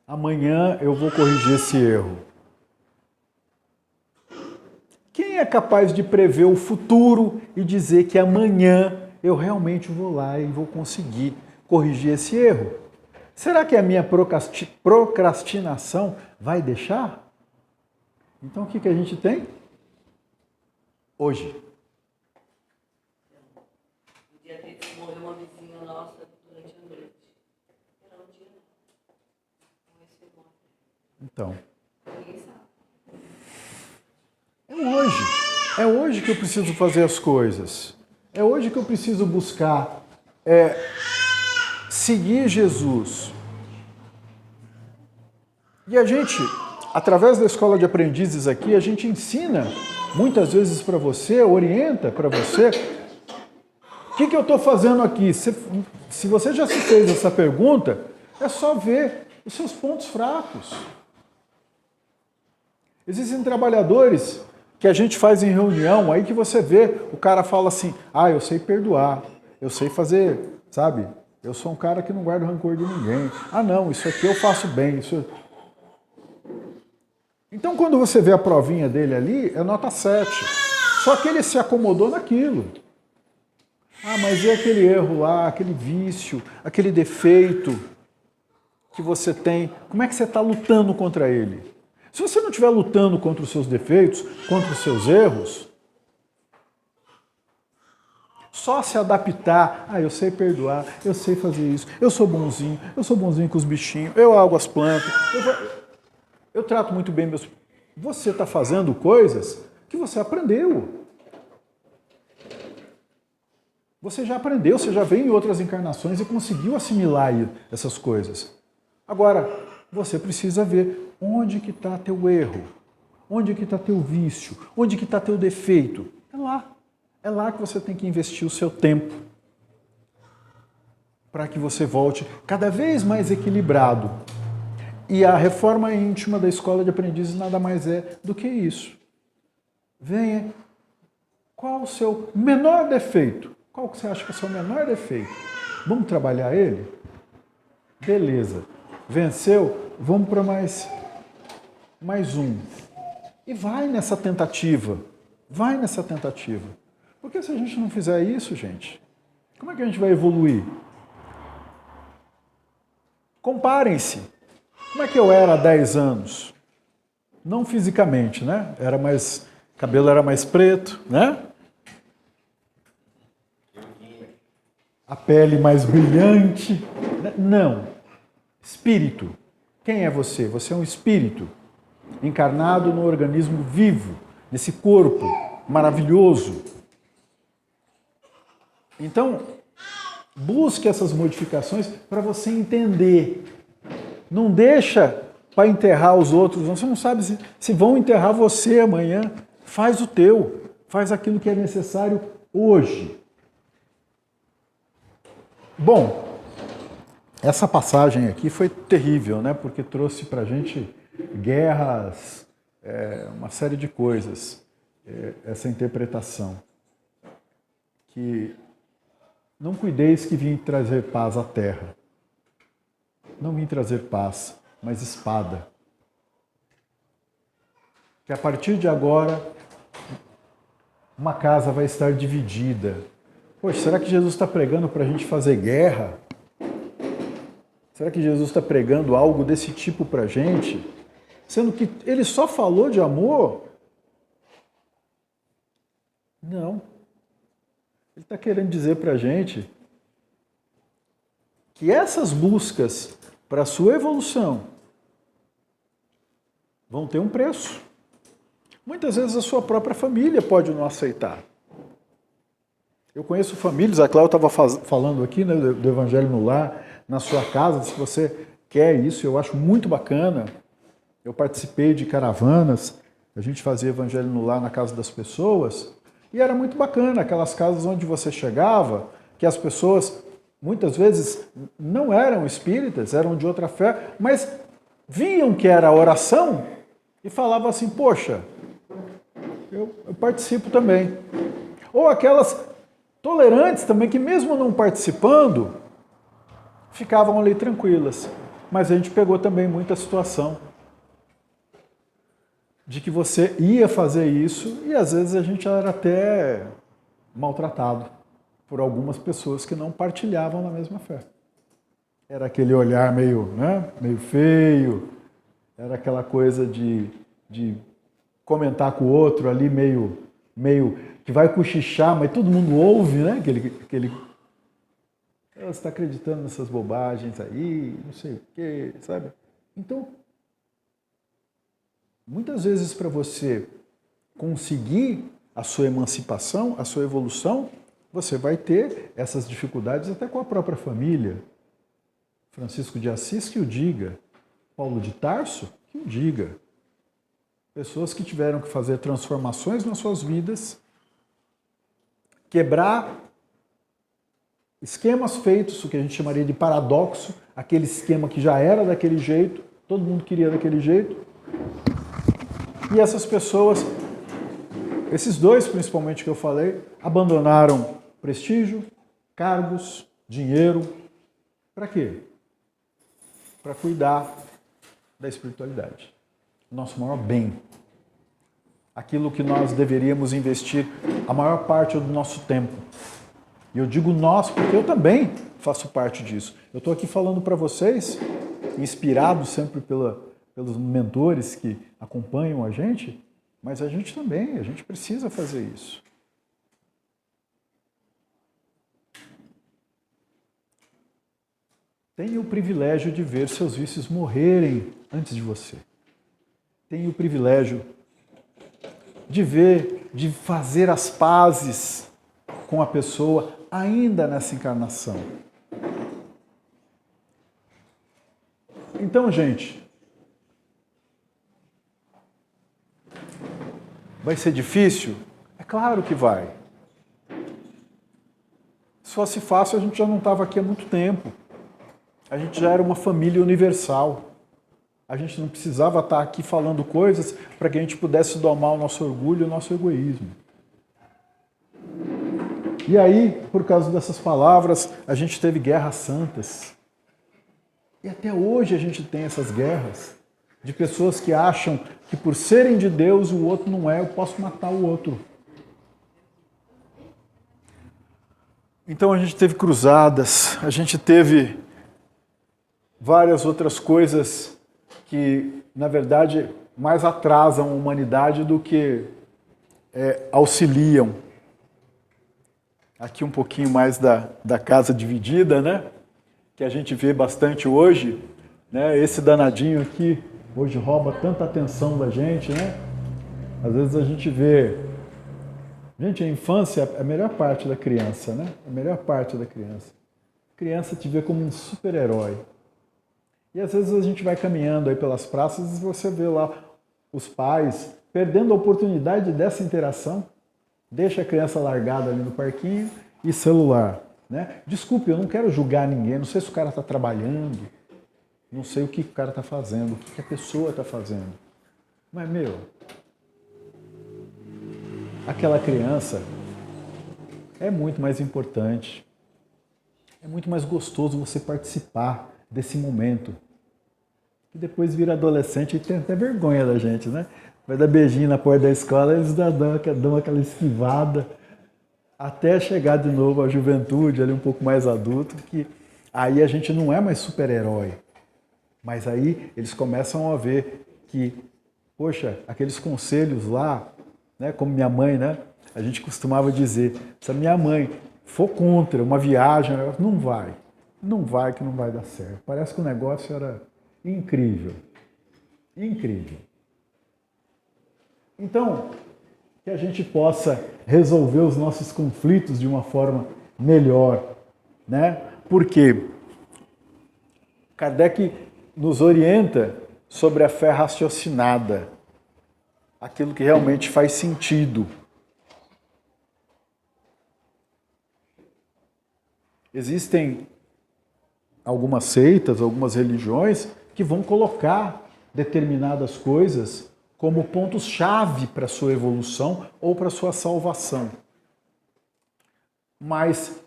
Amanhã eu vou corrigir esse erro. Quem é capaz de prever o futuro e dizer que amanhã eu realmente vou lá e vou conseguir corrigir esse erro? Será que a minha procrastinação vai deixar? Então o que a gente tem? Hoje. No dia 30 morreu uma vizinha nossa durante a noite. Era um dia não vai ser bom. Então. Ninguém sabe. É hoje. É hoje que eu preciso fazer as coisas. É hoje que eu preciso buscar seguir Jesus. E a gente, através da escola de aprendizes aqui, a gente ensina muitas vezes para você, orienta para você. O que eu estou fazendo aqui? Se você já se fez essa pergunta, é só ver os seus pontos fracos. Existem trabalhadores que a gente faz em reunião, aí que você vê, o cara fala assim, eu sei perdoar, eu sei fazer, sabe? Eu sou um cara que não guarda rancor de ninguém. Não, isso aqui eu faço bem. Então, quando você vê a provinha dele ali, é nota 7. Só que ele se acomodou naquilo. Mas e aquele erro lá, aquele vício, aquele defeito que você tem? Como é que você está lutando contra ele? Se você não estiver lutando contra os seus defeitos, contra os seus erros, só se adaptar. Eu sei perdoar, eu sei fazer isso, eu sou bonzinho com os bichinhos, eu ago as plantas, eu trato muito bem meus... Você está fazendo coisas que você aprendeu. Você já aprendeu, você já veio em outras encarnações e conseguiu assimilar essas coisas. Agora, você precisa ver onde que está teu erro, onde que está teu vício, onde que está teu defeito. É lá. É lá que você tem que investir o seu tempo para que você volte cada vez mais equilibrado. E a reforma íntima da escola de aprendizes nada mais é do que isso. Venha, qual o seu menor defeito? Qual que você acha que é o seu menor defeito? Vamos trabalhar ele? Beleza. Venceu? Vamos para mais um. E vai nessa tentativa. Vai nessa tentativa. Porque se a gente não fizer isso, gente, como é que a gente vai evoluir? Comparem-se. Como é que eu era há 10 anos? Não fisicamente, né? Cabelo era mais preto, né? A pele mais brilhante. Não. Espírito. Quem é você? Você é um espírito encarnado no organismo vivo, nesse corpo maravilhoso. Então, busque essas modificações para você entender. Não deixa para enterrar os outros. Você não sabe se vão enterrar você amanhã. Faz o teu. Faz aquilo que é necessário hoje. Bom, essa passagem aqui foi terrível, né? Porque trouxe para a gente guerras, uma série de coisas. Essa interpretação. Que não cuideis que vim trazer paz à terra. Não vim trazer paz, mas espada. Que a partir de agora, uma casa vai estar dividida. Poxa, será que Jesus está pregando para a gente fazer guerra? Será que Jesus está pregando algo desse tipo para a gente? Sendo que ele só falou de amor? Não. Ele está querendo dizer para a gente que essas buscas para a sua evolução vão ter um preço. Muitas vezes a sua própria família pode não aceitar. Eu conheço famílias, a Cláudia estava falando aqui, né, do Evangelho no Lar, na sua casa, se você quer isso, eu acho muito bacana. Eu participei de caravanas, a gente fazia Evangelho no Lar na casa das pessoas, e era muito bacana, aquelas casas onde você chegava, que as pessoas muitas vezes não eram espíritas, eram de outra fé, mas viam que era oração e falavam assim, poxa, eu participo também. Ou aquelas tolerantes também, que mesmo não participando, ficavam ali tranquilas. Mas a gente pegou também muita situação de que você ia fazer isso e às vezes a gente era até maltratado por algumas pessoas que não partilhavam na mesma fé. Era aquele olhar meio feio, era aquela coisa de comentar com o outro ali meio que vai cochichar, mas todo mundo ouve, né? Você está acreditando nessas bobagens aí, não sei o quê, sabe? Então, muitas vezes para você conseguir a sua emancipação, a sua evolução, você vai ter essas dificuldades até com a própria família. Francisco de Assis que o diga, Paulo de Tarso que o diga. Pessoas que tiveram que fazer transformações nas suas vidas, quebrar esquemas feitos, o que a gente chamaria de paradoxo, aquele esquema que já era daquele jeito, todo mundo queria daquele jeito. E essas pessoas esses dois principalmente que eu falei, abandonaram prestígio, cargos, dinheiro. Para quê? Para cuidar da espiritualidade. Nosso maior bem. Aquilo que nós deveríamos investir a maior parte do nosso tempo. E eu digo nós porque eu também faço parte disso. Eu estou aqui falando para vocês, inspirado sempre pelos mentores que acompanham a gente, mas a gente também, a gente precisa fazer isso. Tenha o privilégio de ver seus vícios morrerem antes de você. Tenha o privilégio de ver, de fazer as pazes com a pessoa ainda nessa encarnação. Então, gente, vai ser difícil? É claro que vai. Se fosse fácil, a gente já não estava aqui há muito tempo. A gente já era uma família universal. A gente não precisava estar aqui falando coisas para que a gente pudesse domar o nosso orgulho e o nosso egoísmo. E aí, por causa dessas palavras, a gente teve guerras santas. E até hoje a gente tem essas guerras de pessoas que acham que por serem de Deus o outro não é, eu posso matar o outro. Então a gente teve cruzadas, a gente teve várias outras coisas que, na verdade, mais atrasam a humanidade do que auxiliam. Aqui um pouquinho mais da casa dividida, né? Que a gente vê bastante hoje, né? Esse danadinho aqui hoje rouba tanta atenção da gente, né? Às vezes a gente vê... Gente, a infância é a melhor parte da criança, né? A melhor parte da criança. A criança te vê como um super-herói. E às vezes a gente vai caminhando aí pelas praças e você vê lá os pais perdendo a oportunidade dessa interação, deixa a criança largada ali no parquinho e celular. Né? Desculpe, eu não quero julgar ninguém, não sei se o cara está trabalhando, não sei o que o cara está fazendo, o que a pessoa está fazendo. Mas, aquela criança é muito mais importante, é muito mais gostoso você participar desse momento. Que depois vira adolescente e tem até vergonha da gente, né? Vai dar beijinho na porta da escola, eles dão aquela esquivada até chegar de novo à juventude, ali um pouco mais adulto, que aí a gente não é mais super-herói. Mas aí eles começam a ver que, poxa, aqueles conselhos lá, né, como minha mãe, né? A gente costumava dizer, se a minha mãe for contra uma viagem, não vai que não vai dar certo. Parece que o negócio era incrível. Incrível. Então, que a gente possa resolver os nossos conflitos de uma forma melhor, né? Porque Kardec nos orienta sobre a fé raciocinada, aquilo que realmente faz sentido. Existem algumas seitas, algumas religiões que vão colocar determinadas coisas como pontos-chave para a sua evolução ou para a sua salvação. Mas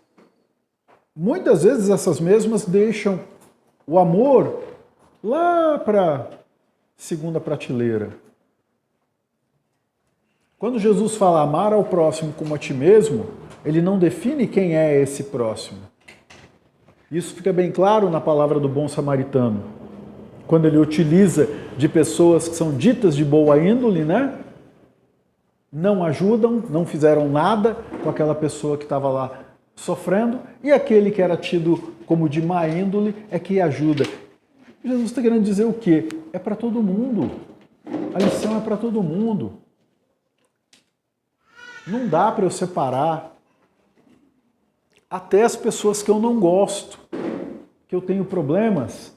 muitas vezes essas mesmas deixam o amor lá para a segunda prateleira. Quando Jesus fala amar ao próximo como a ti mesmo, ele não define quem é esse próximo. Isso fica bem claro na palavra do bom samaritano, quando ele utiliza de pessoas que são ditas de boa índole, né? Não ajudam, não fizeram nada com aquela pessoa que estava lá sofrendo, e aquele que era tido como de má índole é que ajuda. Jesus está querendo dizer o quê? É para todo mundo. A lição é para todo mundo. Não dá para eu separar até as pessoas que eu não gosto, que eu tenho problemas.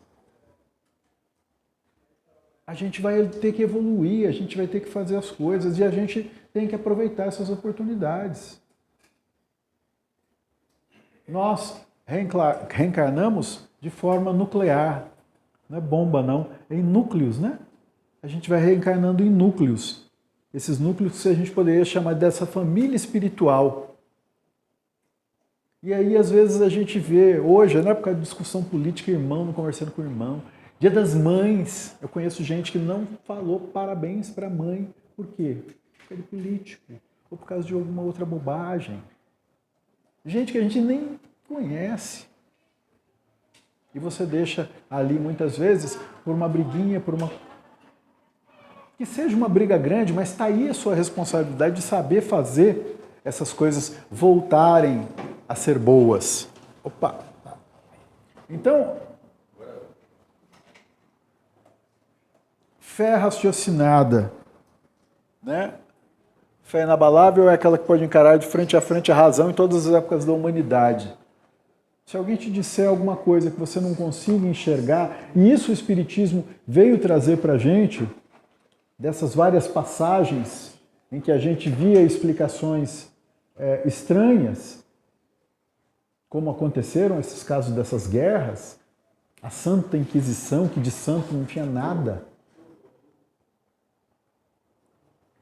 A gente vai ter que evoluir, a gente vai ter que fazer as coisas e a gente tem que aproveitar essas oportunidades. Nós reencarnamos de forma nuclear, não é bomba não, é em núcleos, né? A gente vai reencarnando em núcleos. esses núcleos que a gente poderia chamar dessa família espiritual. E aí, às vezes, a gente vê, hoje, na época de discussão política, irmão não conversando com o irmão. Dia das Mães, eu conheço gente que não falou parabéns para a mãe. Por quê? Por causa de político, ou por causa de alguma outra bobagem. Gente que a gente nem conhece. E você deixa ali, muitas vezes, por uma briguinha, por uma... Que seja uma briga grande, mas está aí a sua responsabilidade de saber fazer essas coisas voltarem a ser boas. Opa! Então, fé raciocinada, né? Fé inabalável é aquela que pode encarar de frente a frente a razão em todas as épocas da humanidade. Se alguém te disser alguma coisa que você não consiga enxergar, e isso o Espiritismo veio trazer para a gente, dessas várias passagens em que a gente via explicações estranhas, como aconteceram esses casos dessas guerras, a Santa Inquisição, que de santo não tinha nada.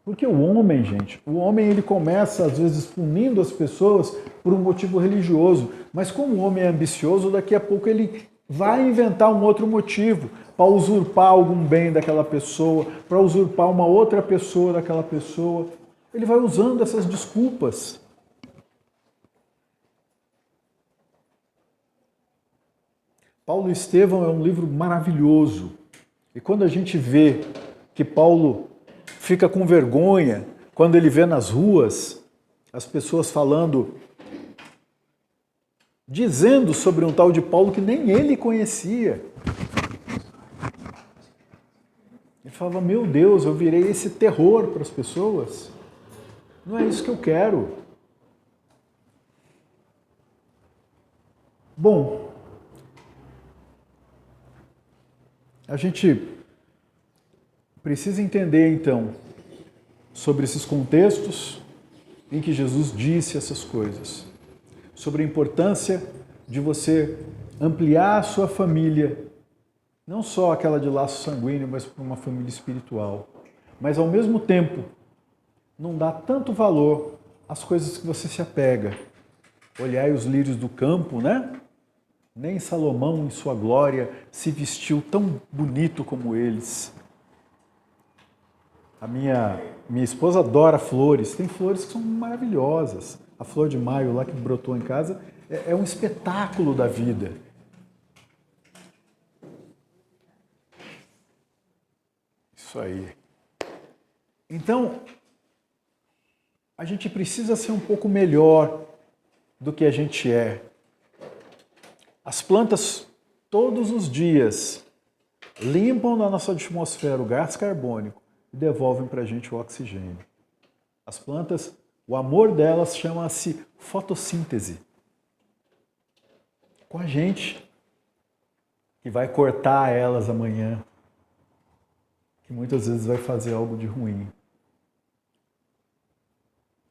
Porque o homem, gente, ele começa às vezes punindo as pessoas por um motivo religioso, mas como o homem é ambicioso, daqui a pouco ele vai inventar um outro motivo para usurpar algum bem daquela pessoa, para usurpar uma outra pessoa daquela pessoa. Ele vai usando essas desculpas. Paulo e Estevão é um livro maravilhoso. E quando a gente vê que Paulo fica com vergonha, quando ele vê nas ruas as pessoas falando, dizendo sobre um tal de Paulo que nem ele conhecia. Ele falava, meu Deus, eu virei esse terror para as pessoas. Não é isso que eu quero. Bom, a gente precisa entender, então, sobre esses contextos em que Jesus disse essas coisas. Sobre a importância de você ampliar a sua família, não só aquela de laço sanguíneo, mas para uma família espiritual. Mas, ao mesmo tempo, não dá tanto valor às coisas que você se apega. Olhai os lírios do campo, né? Nem Salomão, em sua glória, se vestiu tão bonito como eles. A minha esposa adora flores. Tem flores que são maravilhosas. A flor de maio lá que brotou em casa é um espetáculo da vida. Isso aí. Então, a gente precisa ser um pouco melhor do que a gente é. As plantas, todos os dias, limpam da nossa atmosfera o gás carbônico e devolvem para a gente o oxigênio. As plantas, o amor delas chama-se fotossíntese. Com a gente, que vai cortar elas amanhã, que muitas vezes vai fazer algo de ruim.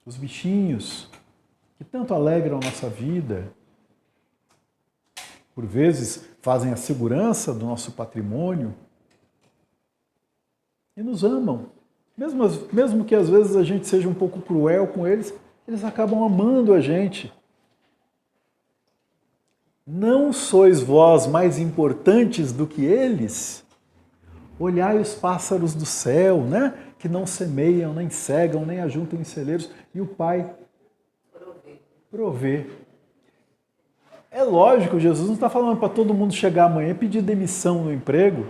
Os bichinhos, que tanto alegram a nossa vida, por vezes fazem a segurança do nosso patrimônio, e nos amam. Mesmo que às vezes a gente seja um pouco cruel com eles, eles acabam amando a gente. Não sois vós mais importantes do que eles? Olhai os pássaros do céu, né? Que não semeiam, nem cegam, nem ajuntam em celeiros, e o Pai provê. É lógico, Jesus não está falando para todo mundo chegar amanhã e pedir demissão no emprego,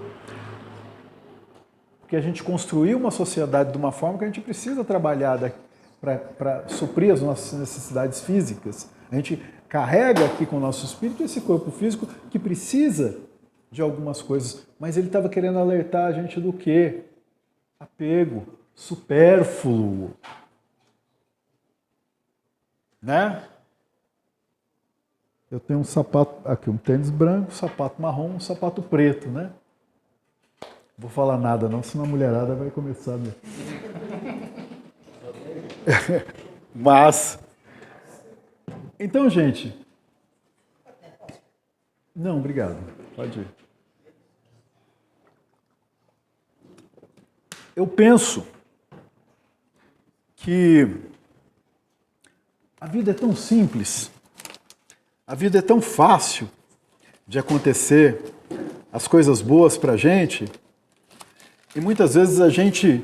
porque a gente construiu uma sociedade de uma forma que a gente precisa trabalhar para suprir as nossas necessidades físicas. A gente carrega aqui com o nosso espírito esse corpo físico que precisa de algumas coisas, mas ele estava querendo alertar a gente do quê? Apego, supérfluo. Né? Eu tenho um sapato, aqui um tênis branco, um sapato marrom, um sapato preto, né? Vou falar nada não, senão a mulherada vai começar a... Mas... Então, gente... Não, obrigado. Pode ir. Eu penso que a vida é tão simples, a vida é tão fácil de acontecer, as coisas boas para a gente, e muitas vezes a gente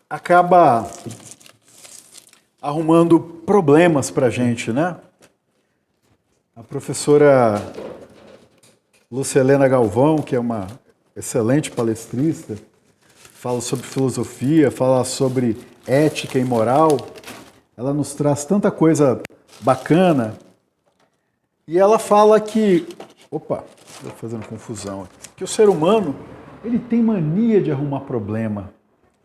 acaba arrumando problemas para a gente, né? A professora Lucelena Galvão, que é uma excelente palestrista, fala sobre filosofia, fala sobre ética e moral. Ela nos traz tanta coisa bacana. E ela fala que... Opa, estou fazendo confusão aqui. Que o ser humano, ele tem mania de arrumar problema.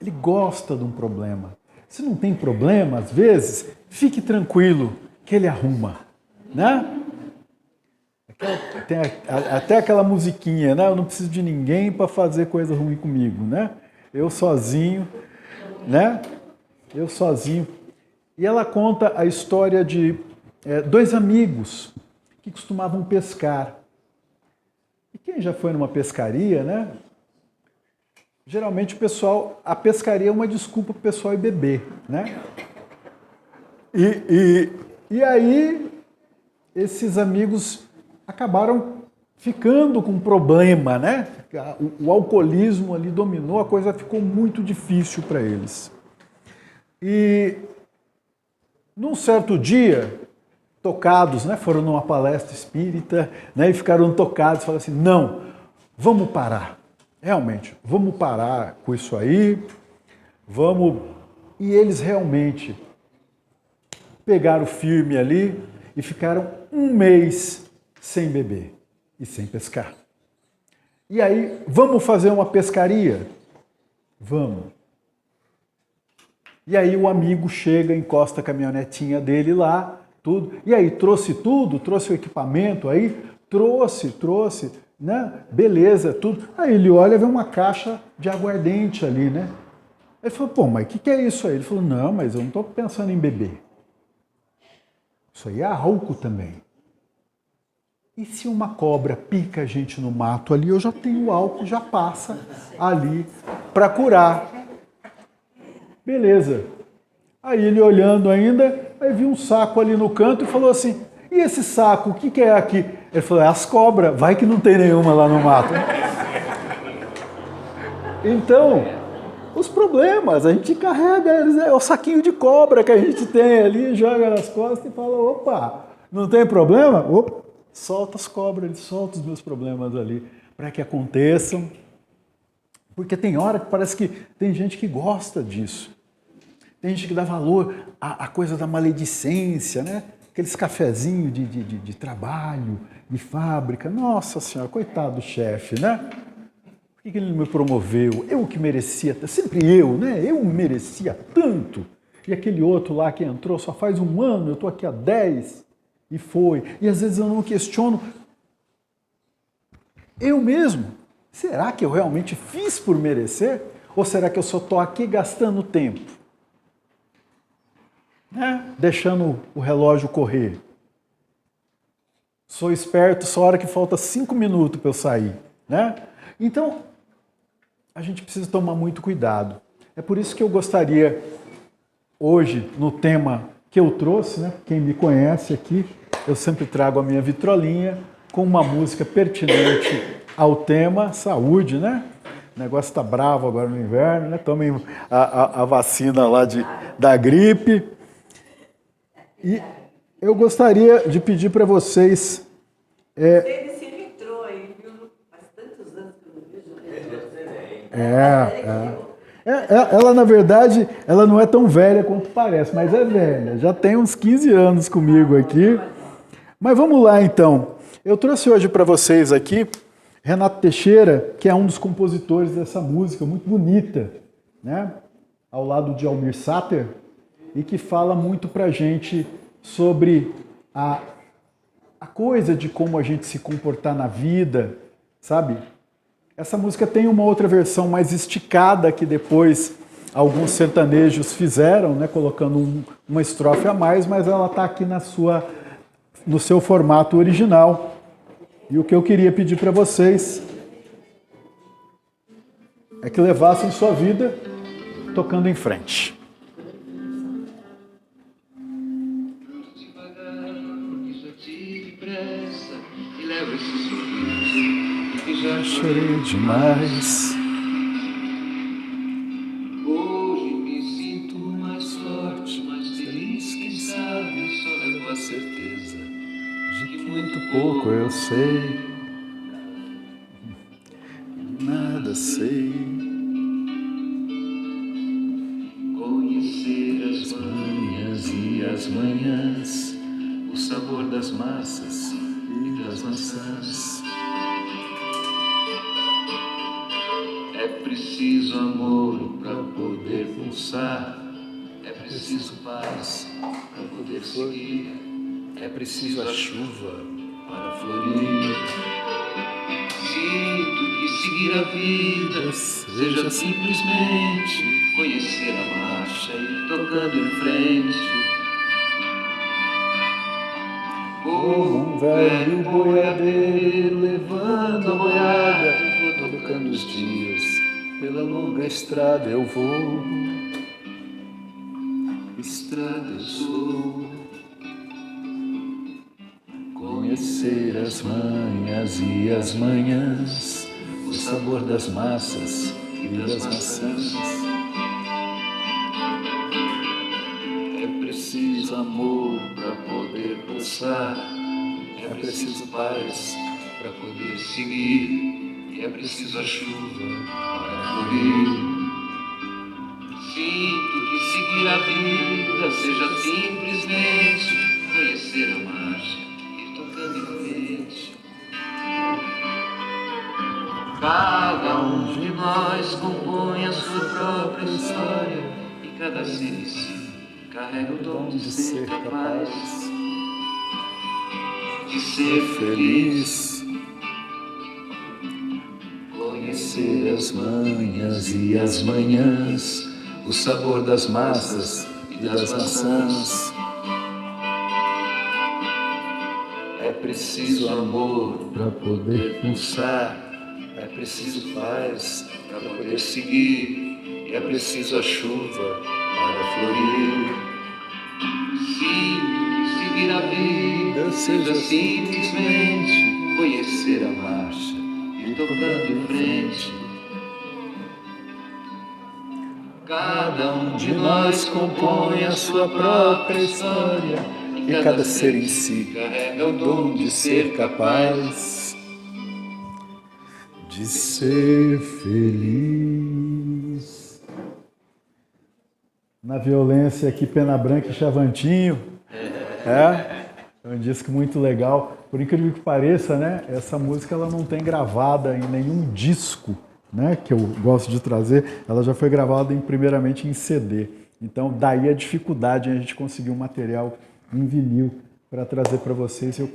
Ele gosta de um problema. Se não tem problema, às vezes, fique tranquilo que ele arruma, né? Tem até aquela musiquinha, né? Eu não preciso de ninguém para fazer coisa ruim comigo, né? Eu sozinho, né? Eu sozinho. E ela conta a história de dois amigos que costumavam pescar. E quem já foi numa pescaria, né? Geralmente a pescaria é uma desculpa para o pessoal ir beber, né? E aí esses amigos acabaram ficando com problema, né? O alcoolismo ali dominou, a coisa ficou muito difícil para eles. E num certo dia, tocados, né? Foram numa palestra espírita, né? E ficaram tocados, falaram assim, não, vamos parar. Realmente, vamos parar com isso aí, vamos... E eles realmente pegaram firme ali e ficaram um mês sem beber e sem pescar. E aí, vamos fazer uma pescaria? Vamos. E aí o amigo chega, encosta a caminhonetinha dele lá, tudo. E aí, trouxe tudo, trouxe o equipamento aí, trouxe, né? Beleza, tudo. Aí ele olha e vê uma caixa de aguardente ali, né? Ele falou, pô, mas o que é isso aí? Ele falou, não, mas eu não estou pensando em beber. Isso aí é álcool também. E se uma cobra pica a gente no mato ali, eu já tenho álcool, já passa ali para curar. Beleza. Aí ele olhando ainda, aí viu um saco ali no canto e falou assim, e esse saco, o que é aqui? Ele falou, é as cobras, vai que não tem nenhuma lá no mato. Então, os problemas, a gente carrega eles, é o saquinho de cobra que a gente tem ali, joga nas costas e fala, opa, não tem problema? Opa, solta as cobras, ele solta os meus problemas ali, para que aconteçam. Porque tem hora que parece que tem gente que gosta disso. Tem gente que dá valor à coisa da maledicência, né? Aqueles cafezinhos de trabalho, de fábrica. Nossa Senhora, coitado do chefe, né? Por que ele não me promoveu? Eu que merecia, sempre eu, né? Eu merecia tanto. E aquele outro lá que entrou só faz 1 ano, eu estou aqui há 10 e foi. E às vezes eu não questiono eu mesmo. Será que eu realmente fiz por merecer? Ou será que eu só estou aqui gastando tempo? Deixando o relógio correr. Sou esperto só a hora que falta 5 minutos para eu sair, né? Então, a gente precisa tomar muito cuidado. É por isso que eu gostaria, hoje, no tema que eu trouxe, né? Quem me conhece aqui, eu sempre trago a minha vitrolinha com uma música pertinente ao tema saúde, né? O negócio está bravo agora no inverno, né? Tomem a vacina lá da gripe. E eu gostaria de pedir para vocês... Ele entrou aí, viu? Faz tantos anos que eu não vejo. Ela, na verdade, ela não é tão velha quanto parece, mas é velha. Já tem uns 15 anos comigo aqui. Mas vamos lá, então. Eu trouxe hoje para vocês aqui Renato Teixeira, que é um dos compositores dessa música, muito bonita, né? Ao lado de Almir Sater, e que fala muito para a gente sobre a coisa de como a gente se comportar na vida, sabe? Essa música tem uma outra versão mais esticada que depois alguns sertanejos fizeram, né? Colocando uma estrofe a mais, mas ela está aqui no seu formato original. E o que eu queria pedir para vocês é que levassem sua vida tocando em frente. Já chorei demais. Hoje me sinto mais forte, mais feliz. Quem sabe só levo a certeza De que muito pouco eu sei, nada sei. conhecer as manhãs e as manhãs, o sabor das massas e das maçãs. É preciso amor para poder pulsar, é preciso paz para poder seguir, é preciso a chuva para florir. Sinto que seguir a vida seja simplesmente conhecer a marcha e ir tocando em frente. Como um velho boiadeiro levando a boiada, vou tocando os dias, pela longa estrada eu vou. Estrada eu sou. Conhecer as manhãs e as manhãs, o sabor das massas e das maçãs. É preciso amor para poder pulsar, é preciso paz para poder seguir, e é preciso a chuva para florir. Sinto que seguir a vida seja simplesmente conhecer a marcha e tocando em frente. Cada um de nós compõe a sua própria história e cada ser em si carrega o dom de ser capaz de ser feliz. Conhecer as manhãs e as manhãs, o sabor das massas e das maçãs. É preciso amor para poder pulsar, é preciso paz para poder seguir, e é preciso a chuva para florir. Sinto que seguir a vida seja simplesmente conhecer a marcha e tocando em frente. Cada um de nós compõe a sua própria história e cada ser em si carrega o dom de ser capaz De ser feliz. Na violência aqui, Pena Branca e Chavantinho. É um disco muito legal. Por incrível que pareça, né? Essa música ela não tem gravada em nenhum disco, né? Que eu gosto de trazer. Ela já foi gravada primeiramente em CD. Então, daí a dificuldade em a gente conseguir um material em vinil para trazer para vocês. Eu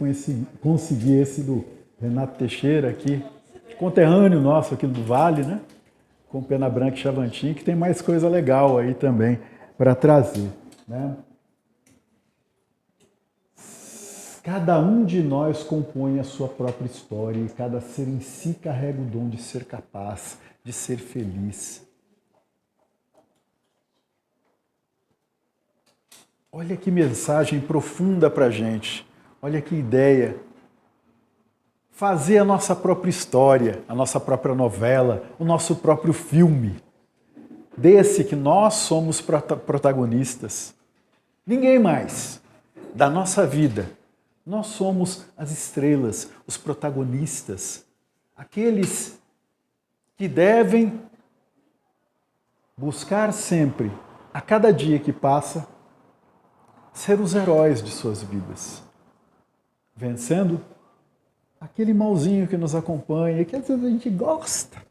consegui esse do Renato Teixeira aqui, conterrâneo nosso aqui do Vale, né? Com Pena Branca e Chavantinho, que tem mais coisa legal aí também para trazer, né? Cada um de nós compõe a sua própria história e cada ser em si carrega o dom de ser capaz, de ser feliz. Olha que mensagem profunda para a gente. Olha que ideia. Fazer a nossa própria história, a nossa própria novela, o nosso próprio filme. Desse que nós somos protagonistas. Ninguém mais. Da nossa vida. Nós somos as estrelas, os protagonistas. Aqueles que devem buscar sempre, a cada dia que passa, ser os heróis de suas vidas. Vencendo aquele malzinho que nos acompanha, que às vezes a gente gosta,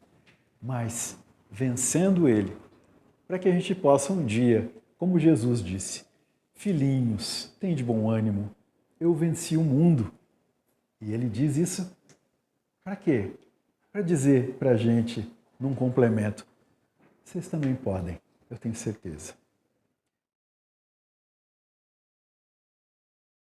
mas vencendo ele, para que a gente possa um dia, como Jesus disse, filhinhos, tem de bom ânimo, eu venci o mundo. E ele diz isso para quê? Para dizer para a gente, num complemento, vocês também podem, eu tenho certeza.